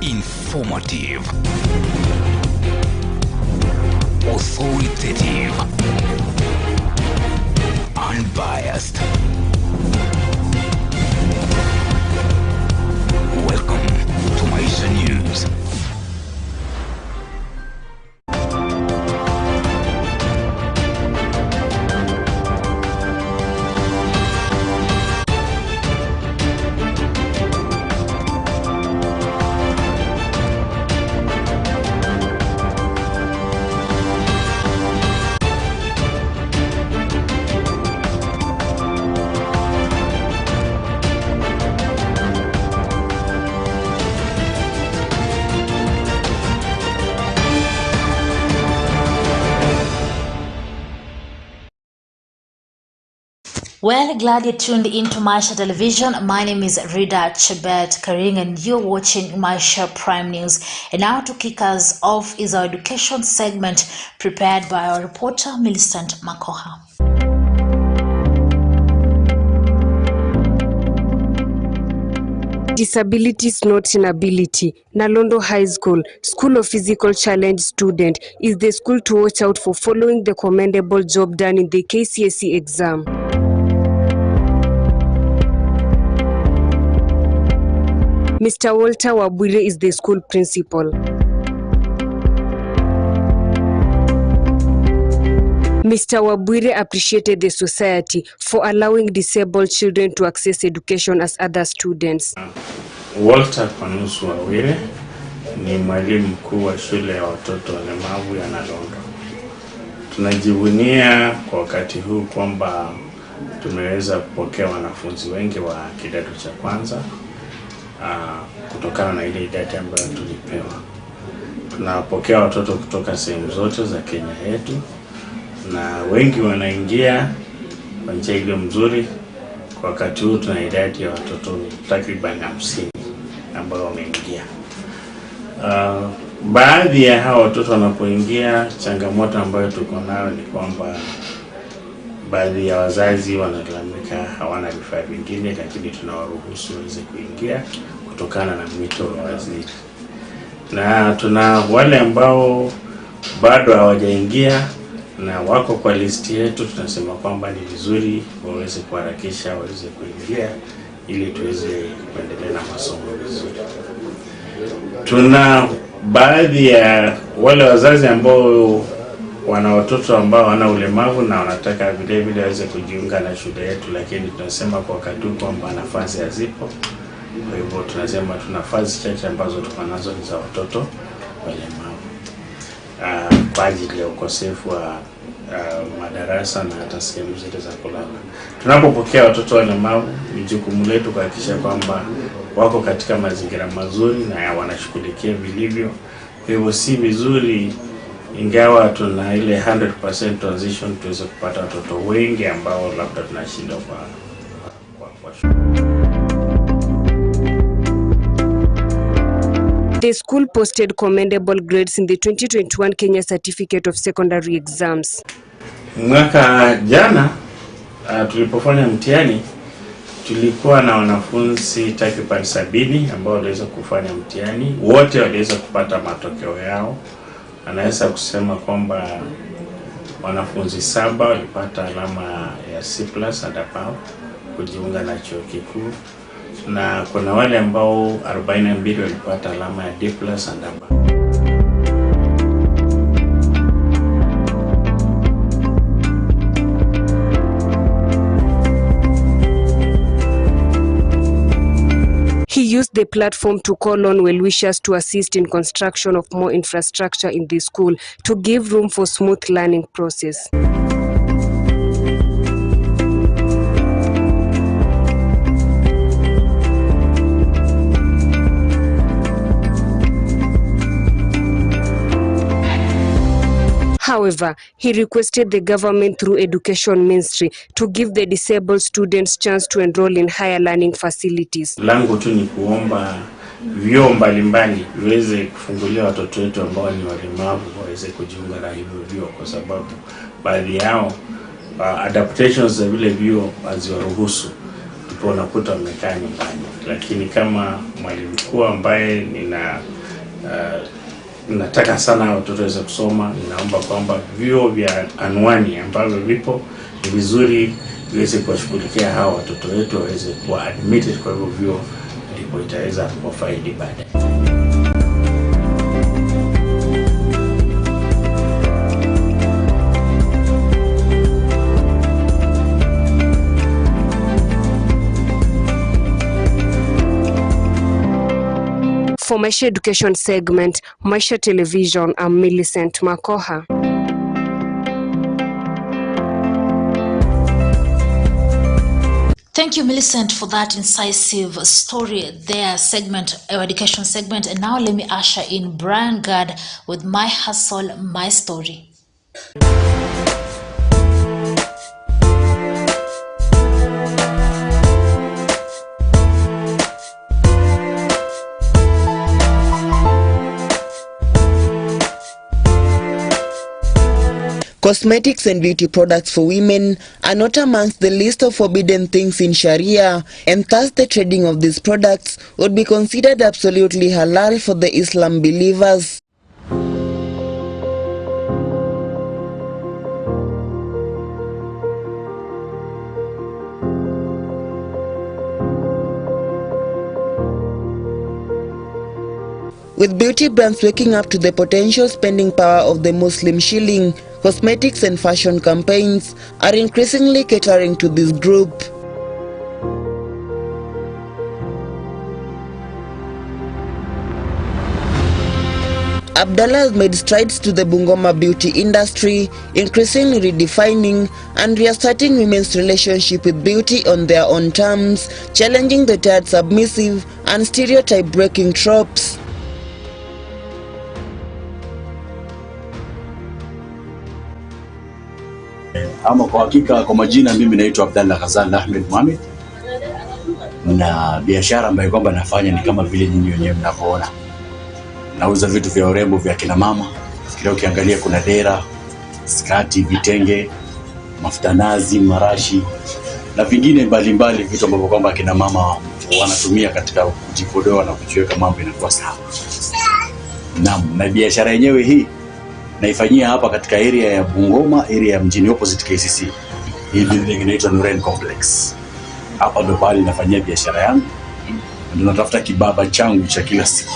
Informative, authoritative, unbiased. Welcome to Maisha News. Well, glad you tuned into Maisha Television. My name is Rida Chebet Karing and you're watching Maisha Prime News. And now to kick us off is our education segment prepared by our reporter Millicent Makoha. Disability is not inability. Nalondo High School, School of Physical Challenge Student, is the school to watch out for following the commendable job done in the KCSE exam. Mr. Walter Wabwire is the school principal. Mr. Wabwire appreciated the society for allowing disabled children to access education as other students. Walter Panusu Wabwire ni mwalimu mkuu wa shule ya watoto walemavu ya Nalondo. Tunajivunia kwa wakati huu kwamba tumeweza kupokea wanafunzi wengi wa kidato cha kwanza kutokana na ile idadi ambayo tulipewa. Tunapokea watoto kutoka sehemu zote za Kenya yetu na wengi wanaingia kwa njia ile mzuri. Kwa wakati huu tuna idadi ya watoto takriban 50 ambao wameingia. Baadhi ya hao watoto wanapoingia, changamoto ambayo tuko nayo ni kwamba baadhi ya wazazi wanalalamika hawana vifaa vingine, lakini tunawaruhusu waweze kuingia kutokana na mwito wa waziri. Na tuna wale ambao bado hawajaingia na wako kwa listi yetu, tunasema kwamba ni vizuri waweze kuharakisha waweze kuingia ili tuweze kuendelea na masomo vizuri. Tuna baadhi ya wale wazazi ambao wana watoto ambao wana ulemavu na wanataka vile vile waweze kujiunga na shule yetu, lakini tunasema kwa wakati kwamba nafasi hazipo. Kwa hivyo tunasema tuna nafasi chache ambazo tuko nazo ni za watoto walemavu. Kwa ajili ya ukosefu wa madarasa na hata sehemu zote za kulala. Tunapopokea watoto walemavu, ni jukumu letu kuhakikisha kwamba wako katika mazingira mazuri na wanashughulikia vilivyo. Kwa hivyo si vizuri, ingawa tuna ile 100% transition, tuweze kupata watoto wengi ambao labda tunashinda kwa The school posted commendable grades in the 2021 Kenya Certificate of Secondary Exams. Mwaka jana tulipofanya mtihani, tulikuwa na wanafunzi takriban 70 ambao waliweza kufanya mtihani. Wote waliweza kupata matokeo yao. Anaweza kusema kwamba wanafunzi 7 walipata alama ya C+ and above kujiunga na chuo kikuu, na kuna wale ambao 42 walipata alama ya D+ and above. He used the platform to call on well-wishers to assist in construction of more infrastructure in the school to give room for smooth learning process. However, he requested the government through Education Ministry to give the disabled students chance to enroll in higher learning facilities. Langu tu ni kuomba vyuo mbalimbali viweze kufungulia watoto wetu ambao ni walemavu waweze kujiunga na hivyo vyuo, kwa sababu baadhi yao adaptations za vile vyuo haziwaruhusu, ndipo unakuta wamekaa nyumbani. Lakini kama mwalimu mkuu ambaye nataka sana watoto waweze kusoma, ninaomba kwamba vyuo vya anwani ambavyo vipo ni vizuri viweze kuwashughulikia hao watoto wetu waweze kuwa admitted kwa hivyo vyuo, ndipo itaweza kuwafaidi baadaye. For Maisha Education segment, Maisha Television, I'm Millicent Makoha. Thank you, Millicent, for that incisive story there, segment, our education segment. And now let me usher in Brian Gard with My Hustle, My Story. Cosmetics and beauty products for women are not amongst the list of forbidden things in Sharia, and thus the trading of these products would be considered absolutely halal for the Islam believers. With beauty brands waking up to the potential spending power of the Muslim shilling, cosmetics and fashion campaigns are increasingly catering to this group. Abdallah has made strides to the Bungoma beauty industry, increasingly redefining and restarting women's relationship with beauty on their own terms, challenging the tired submissive and stereotype-breaking tropes. Ama kwa hakika kwa majina mimi naitwa Abdallah Ghazal Ahmed Mohamed, na biashara ambayo kwamba nafanya ni kama vile nyinyi wenyewe mnavyoona. Nauza vitu vya urembo vya kina mama. Kila ukiangalia kuna dera, skati, vitenge, mafuta nazi, marashi na vingine mbalimbali, vitu ambavyo kwamba kina mama wanatumia katika kujipodoa na kujiweka mambo inakuwa sawa. Na biashara yenyewe hii naifanyia hapa katika area ya Bungoma, area ya mjini opposite KCC. Hii building inaitwa Nuren Complex. Hapa ndo pale nafanyia biashara yangu. Ndio natafuta kibaba changu cha kila siku.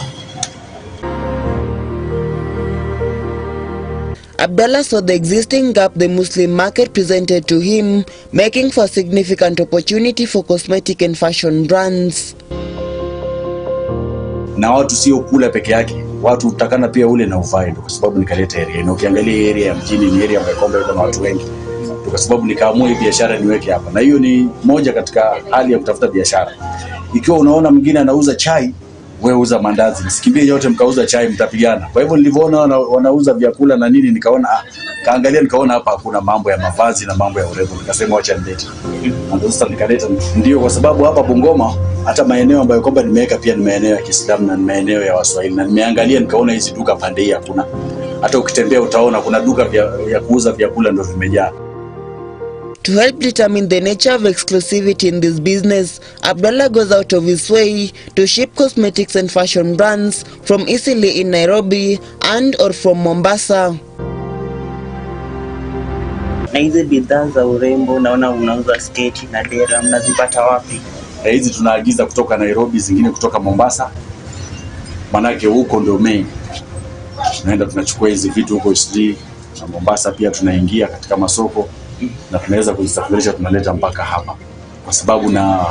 Abdallah saw the existing gap the Muslim market presented to him, making for significant opportunity for cosmetic and fashion brands. Na watu sio kula peke yake, watu utakana pia ule na uvae, kwa sababu nikaleta area. Na ukiangalia area ya mjini ni area ambayo kwamba iko na watu wengi. Kwa sababu nikaamua hii biashara niweke hapa. Na hiyo ni moja katika hali ya kutafuta biashara. Ikiwa unaona mwingine anauza chai, wewe uza mandazi. Msikimbie yote mkauza chai mtapigana. Kwa hivyo nilivyoona wanauza vyakula na nini, nikaona kaangalia, nikaona hapa kuna mambo ya mavazi na mambo ya urembo, nikasema acha nilete. Ndio sasa nikaleta. Ndio kwa sababu hapa Bungoma hata maeneo ambayo kwamba nimeweka pia ni maeneo ya Kiislamu na maeneo ya Waswahili, na nimeangalia nikaona hizi duka pande hii hakuna. Hata ukitembea utaona kuna duka ya kuuza vyakula ndio vimejaa. To help determine the nature of exclusivity in this business, Abdallah goes out of his way to ship cosmetics and fashion brands from Eastleigh in Nairobi and or from Mombasa. Na hizi bidhaa za urembo naona unauza sketi na dera, mnazipata wapi? Hizi tunaagiza kutoka Nairobi, zingine kutoka Mombasa. Manake huko ndio main. Tunaenda tunachukua hizi vitu huko Eastleigh na Mombasa, pia tunaingia katika masoko na tunaweza kuzisafirisha tunaleta mpaka hapa, kwa sababu na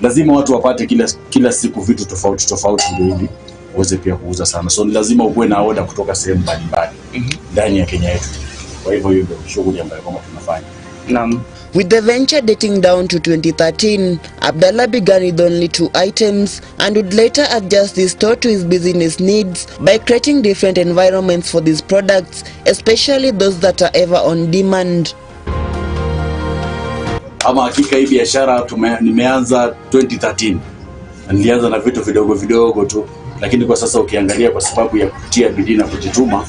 lazima watu wapate kila siku vitu tofauti ndio ili uweze pia kuuza sana. So lazima uwe na order kutoka sehemu mbalimbali ndani ya Kenya yetu. Kwa hivyo hiyo ndio shughuli ambayo kama tunafanya. Naam. With the venture dating down to 2013, Abdallah began with only 2 items and would later adjust the store to his business needs by creating different environments for these products, especially those that are ever on demand. Ama hakika hii biashara nimeanza 2013. Nilianza na vitu vidogo tu, lakini kwa sasa ukiangalia kwa sababu ya kutia bidii na kujituma,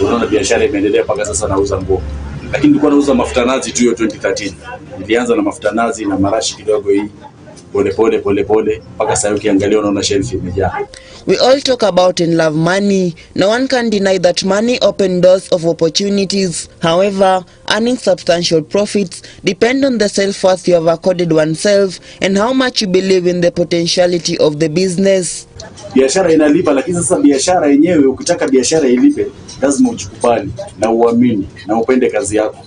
unaona biashara imeendelea mpaka sasa nauza nguo. Lakini nilikuwa nauza mafuta nazi tu hiyo 2013. Nilianza na mafuta nazi na marashi kidogo hii, pole mpaka sasa ukiangalia unaona shelf imejaa. We all talk about and love money. No one can deny that money opens doors of opportunities. However, earning substantial profits depend on the self-worth you have accorded oneself and how much you believe in the potentiality of the business. Biashara inalipa, lakini sasa biashara yenyewe, ukitaka biashara ilipe, lazima ujikubali na uamini na upende kazi yako.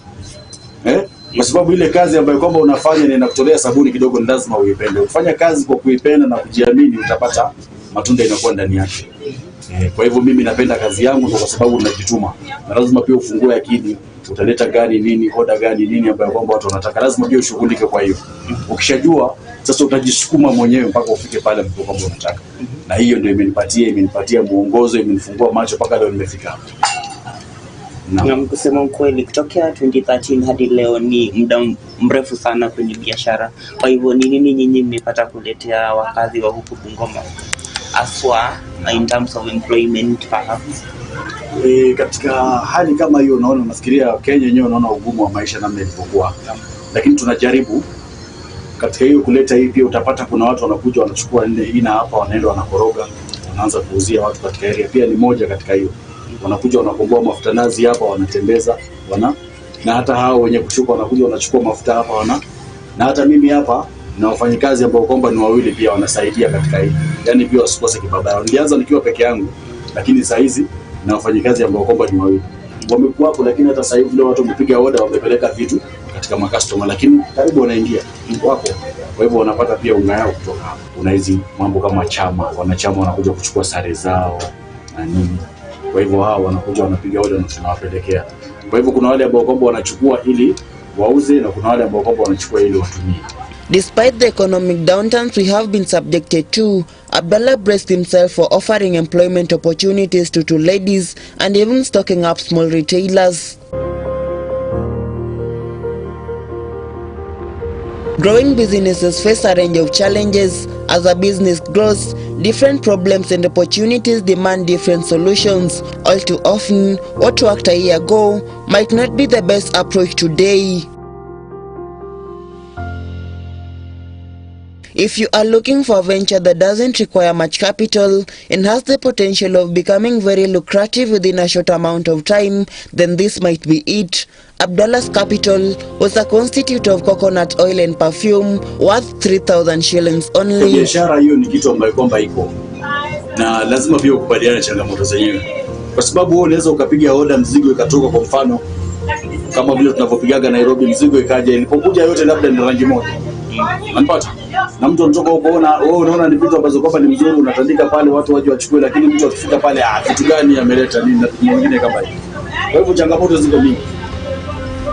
Kwa sababu ile kazi ambayo kwamba unafanya na inakutolea sabuni kidogo, ni lazima uipende. Ukifanya kazi kwa kuipenda na kujiamini, utapata matunda inakuwa ndani yake. Kwa hivyo mimi napenda kazi yangu kwa sababu najituma. Na lazima pia ufungue akili, utaleta gani nini, order gani nini ambayo kwamba watu wanataka. Lazima pia ushughulike kwa hiyo. Ukishajua sasa utajisukuma mwenyewe mpaka ufike pale ambapo kwamba unataka. Na hiyo ndio imenipatia muongozo, imenifungua macho mpaka leo nimefika hapa. Na kusema ukweli, kutokea 2013 hadi leo ni muda mrefu sana kwenye biashara. Kwa hivyo ni nini nyinyi mmepata kuletea wakazi wa huku Bungoma? aswa in terms of employment perhaps? Katika hali kama hiyo naona, nafikiria Kenya yenyewe unaona ugumu wa maisha namna ilivyokuwa, lakini tunajaribu katika hiyo kuleta hii. Pia utapata kuna watu wanakuja wanachukua hii na hapa, wanaenda wanakoroga, wanaanza kuuzia watu katika area. Pia ni moja katika hiyo, wanakuja wanakomboa mafuta nazi hapa, wanatembeza na hata hao wenye kushuka wanakuja wanachukua mafuta hapa na hata mimi hapa na wafanyikazi ambao kwamba ni wawili pia wanasaidia katika hii, yani pia wasikose kibaba. Nilianza nikiwa peke yangu, lakini saa hizi na wafanyikazi ambao kwamba ni wawili wamekuwa hapo, lakini hata sasa hivi leo watu wamepiga order, wamepeleka vitu katika makastoma, lakini karibu wanaingia wako. Kwa hivyo wanapata pia unga yao kutoka hapo. Kuna hizi mambo kama wanachama wanakuja kuchukua sare zao na nini. Kwa hivyo hao wanakuja wanapiga order na tunawapelekea. Kwa hivyo kuna wale ambao kwamba wanachukua ili wauze na kuna wale ambao kwamba wanachukua ili watumie. Despite the economic downturns we have been subjected to, Abdallah braced himself for offering employment opportunities to two ladies and even stocking up small retailers. Growing businesses face a range of challenges. As a business grows, different problems and opportunities demand different solutions. All too often, what worked a year ago might not be the best approach today. If you are looking for a venture that doesn't require much capital and has the potential of becoming very lucrative within a short amount of time, then this might be it. Abdallah's capital was a constitute of coconut oil and perfume worth 3,000 shillings only. Biashara hiyo ni kitu ambayo kwamba iko na lazima pia ukubaliane changamoto zenyewe, kwa sababu wewe unaweza ukapiga order mzigo ikatoka, kwa mfano kama vile tunavyopigaga Nairobi, mzigo ikaja, ilipokuja yote labda ni rangi moja, unapata na mtu anatoka huko, wewe unaona ni vitu ambazo kwamba ni mzuri, unatandika pale watu waje wachukue, lakini mtu akifika pale vitu gani ameleta nini na mwingine kama hiyo. Kwa hivyo changamoto ziko mingi.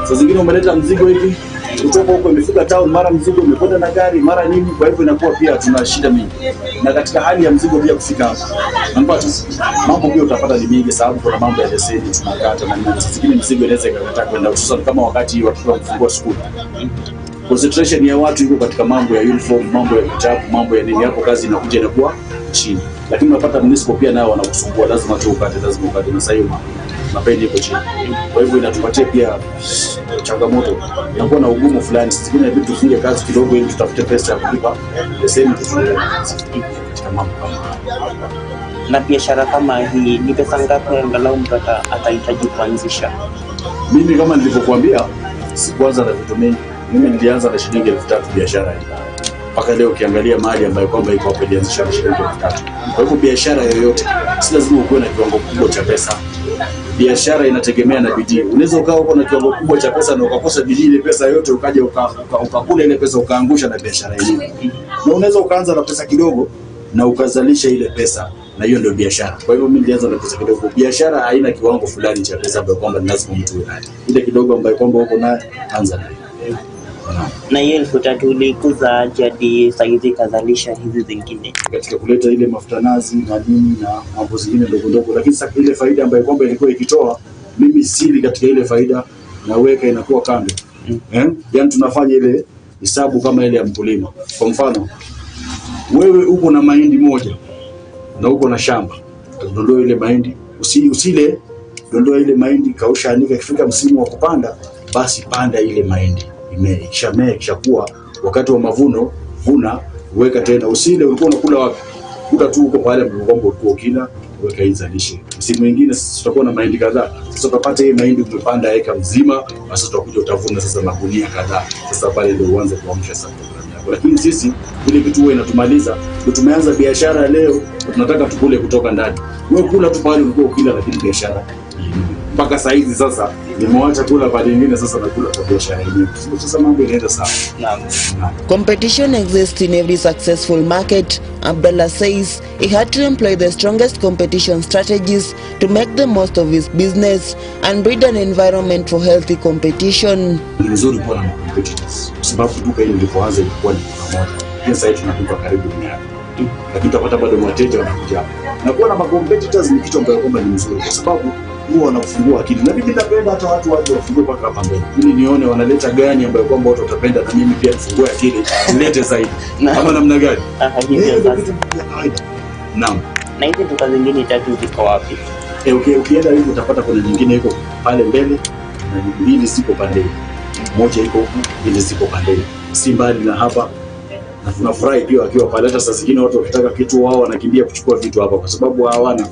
Sasa zingine umeleta mzigo hivi kutoka huko, imefika town, mara mzigo umekwenda na gari, mara nini. Kwa hivyo inakuwa pia tuna shida mingi, na katika hali ya mzigo pia kufika hapa, unapata mambo pia utapata ni mingi, sababu kuna mambo ya leseni tunakata na nini. Zingine mzigo inaweza ikakataa kwenda, hususan kama wakati watoto wanafungua shule. Concentration ya watu iko katika mambo ya uniform, mambo ya vitabu, mambo ya nini, hapo kazi inakuja inakuwa chini. Lakini unapata municipal pia nao wanakusumbua, lazima tu ukate, na sasa hiyo mapendi iko chini. Kwa hivyo inatupatia pia changamoto, inakuwa na ugumu fulani. Zingine vitu tufunge kazi kidogo ili tutafute pesa ya kulipa leseni tufungue katika mambo kama haya. Na biashara kama hii ni pesa ngapi angalau mtu atahitaji kuanzisha? Mimi kama nilivyokuambia, sikuanza na vitu mingi. Mimi nilianza na shilingi 3,000 biashara hii. Mpaka leo ukiangalia mahali ambayo kwamba iko hapo ilianzisha na shilingi 3,000. Kwa hivyo biashara yoyote si lazima uwe na kiwango kikubwa cha pesa. Biashara inategemea na bidii. Unaweza ukawa uko na kiwango kikubwa cha pesa na ukakosa bidii, ile pesa yote ukaja ukakula ile pesa ukaangusha na biashara yenyewe. Na unaweza ukaanza na pesa kidogo na ukazalisha ile pesa, na hiyo ndio biashara. Kwa hivyo mimi nilianza na pesa kidogo. Biashara haina kiwango fulani cha pesa ambayo kwamba lazima mtu awe nayo. Ile kidogo ambayo kwamba uko nayo, anza nayo. Na hiyo 3,000 ulikuza hadi saizi kazalisha hizi zingine katika kuleta ile mafuta nazi na nini na mambo zingine ndogo ndogo, lakini sasa ile faida ambayo kwamba ilikuwa ikitoa, mimi sili katika ile faida na weka inakuwa kando. Yani tunafanya ile hesabu kama ile ya mkulima. Kwa mfano wewe uko na mahindi moja na uko na shamba, dondoa ile mahindi, usile dondoa ile mahindi, kausha, anika, ikifika msimu wa kupanda basi panda ile mahindi, ikishakuwa wakati wa mavuno, vuna, weka tena. Usile ulikuwa unakula wapi, kula tu huko pale ambapo ulikuwa ukila, weka izalishe. Msimu mwingine sasa tutakuwa na mahindi kadhaa, sasa utapata hii mahindi umepanda eka mzima, sasa utakuja utavuna sasa magunia kadhaa. Sasa pale ndio uanze kuamsha sasa program yako. Lakini sisi ile kitu wewe inatumaliza, ndio tumeanza biashara leo, tunataka tukule kutoka ndani. Wewe kula tu pale ulikuwa ukila, lakini biashara mpaka saa hizi sasa nimeacha kula pale nyingine, sasa nakula kwa biashara yenyewe. Sasa mambo yanaenda sawa. Competition exists in every successful market. Abdallah says he had to employ the strongest competition strategies to make the most of his business and breed an environment for healthy competition. Ni nzuri kuwa na competitors, kwa sababu duka hili lilipoanza ilikuwa ni pamoja. Pia sasa tunaduka karibu duniani, lakini tutapata bado wateja wanakuja. Na kuwa na competitors ni kitu ambacho kwamba ni nzuri, kwa sababu huwa wanafungua akili. Na mimi napenda hata watu waje wafungue mpaka hapa mbele, ili nione wanaleta gani ambayo kwamba watu watapenda, na mimi pia nifungue akili nilete zaidi. Kama namna gani? Naam. Na hizi duka zingine tatu ziko wapi? Ukienda hivi utapata kuna nyingine iko pale mbele na mbili ziko pande. Moja iko huku, mbili ziko pande. Si mbali na hapa. Na tunafurahi pia wakiwa pale. Hata saa zingine watu wakitaka kitu wao wanakimbia kuchukua vitu hapa kwa sababu hawana.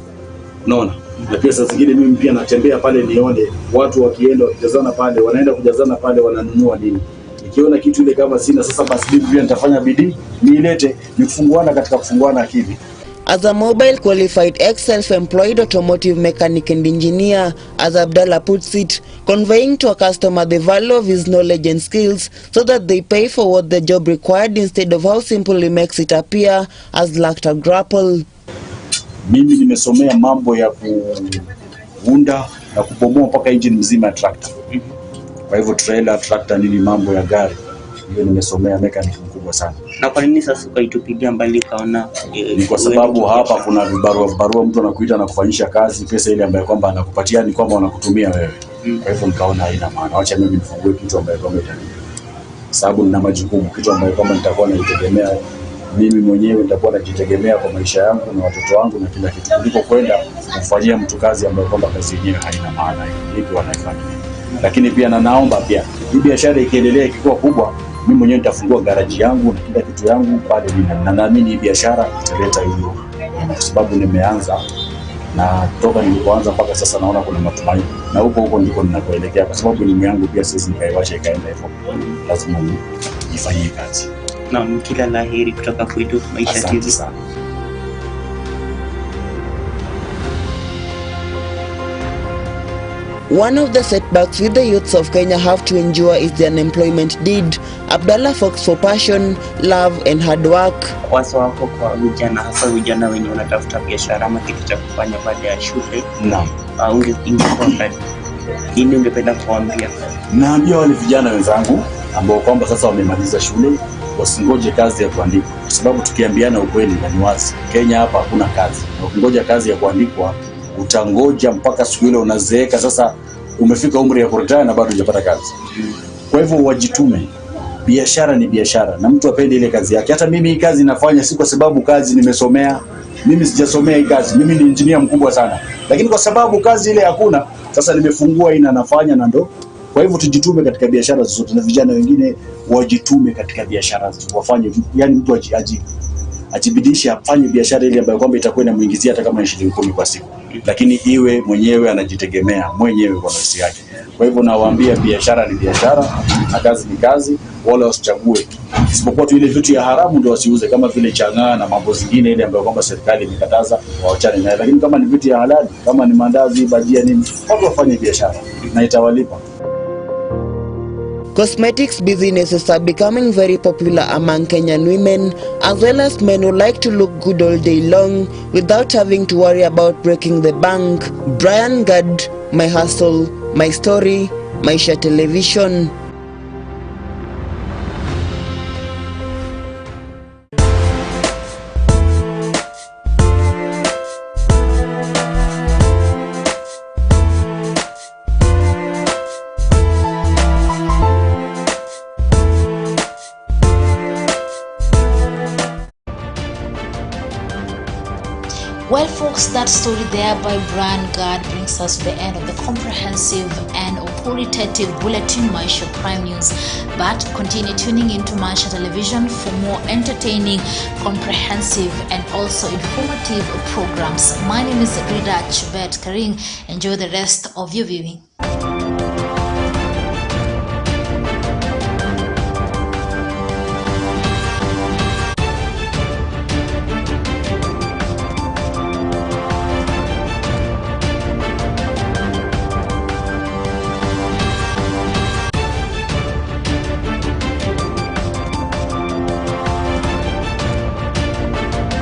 Unaona? Na pia saa zingine mimi pia natembea pale nione watu wakienda wakijazana pale, wanaenda kujazana pale wananunua nini. Nikiona kitu ile kama sina sasa basi mimi pia nitafanya bidii niilete, ni kufunguana katika kufunguana akili. As a mobile qualified ex-self-employed automotive mechanic and engineer, as Abdallah puts it, conveying to a customer the value of his knowledge and skills so that they pay for what the job required instead of how simple he makes it appear as lacked a grapple. Mimi nimesomea mambo ya kuunda na kubomoa mpaka engine mzima ya tractor. Kwa hivyo trailer, tractor nini mambo ya gari. Hiyo nimesomea mechanic mkubwa sana. Na kwa nini sasa ukaitupilia mbali kaona? Ni kwa sababu hapa kuna vibarua mtu anakuita na kufanyisha kazi, pesa ile ambayo kwamba anakupatia ni kwamba wanakutumia wewe. Kwa hivyo nikaona haina maana. Acha mimi nifungue kitu ambacho kwamba itanipa. Sababu nina majukumu, kitu ambacho kwamba nitakuwa najitegemea mimi mwenyewe, nitakuwa najitegemea kwa maisha yangu na watoto wangu na kila kitu. Kuliko kwenda kufanyia mtu kazi ambayo kwamba kazi yenyewe haina maana. Hivi wanaifanya. Lakini pia naomba pia hii biashara ikiendelea ikikuwa kubwa, mimi mwenyewe nitafungua garage yangu na kila kitu yangu pale, na naamini hii biashara italeta hiyo, kwa sababu nimeanza na toka nilipoanza mpaka sasa naona kuna matumaini, na huko ndiko ninakoelekea, kwa sababu elimu yangu pia sisi nikaiwacha ikaenda hivyo, lazima nifanyie kazi. Na kila laheri kutoka kwetu Maisha TV. Asante sana. One of the setbacks with the youths of Kenya have to endure is the unemployment deed. Abdallah Fox for passion, love and hard work. Wazo wako kwa vijana, hasa vijana wenye wanatafuta biashara ama kitu cha kufanya baada ya shule? Naam. Nini ungependa kuambia? Naambia wale vijana wenzangu ambao kwamba sasa wamemaliza shule wasingoje kazi ya kuandikwa, kwa sababu tukiambiana ukweli na ni wazi, Kenya hapa hakuna kazi. Na ukingoja kazi ya kuandikwa utangoja mpaka siku ile unazeeka, sasa umefika umri ya kuretire na bado hujapata kazi. Kwa hivyo wajitume. Biashara ni biashara na mtu apende ile kazi yake. Hata mimi hii kazi nafanya si kwa sababu kazi nimesomea. Mimi sijasomea hii kazi. Mimi ni engineer mkubwa sana. Lakini kwa sababu kazi ile hakuna, sasa nimefungua hii na nafanya na ndo. Kwa hivyo tujitume katika biashara zote, na vijana wengine wajitume katika biashara zote. Wafanye, yani mtu ajibidishe afanye biashara ile ambayo kwamba itakuwa inamuingizia hata kama shilingi 10 kwa siku, lakini iwe mwenyewe anajitegemea mwenyewe kwa nafsi yake. Kwa hivyo nawaambia biashara ni biashara na kazi ni kazi, wala wasichague isipokuwa tu ile vitu ya haramu ndio wasiuze, kama vile chang'aa na mambo zingine ile ambayo kwamba serikali imekataza, waachane nayo. Lakini kama ni vitu ya halali, kama ni mandazi, bajia nini, watu wafanye biashara na itawalipa. Cosmetics businesses are becoming very popular among Kenyan women, as well as men who like to look good all day long without having to worry about breaking the bank. Brian Gad, My Hustle, My Story, Maisha Television. Well, folks, that story there by Brian Gad brings us to the end of the comprehensive and authoritative bulletin Maisha Prime News. But continue tuning into Maisha Television for more entertaining, comprehensive, and also informative programs. My name is Rida Chibet Karing. Enjoy the rest of your viewing.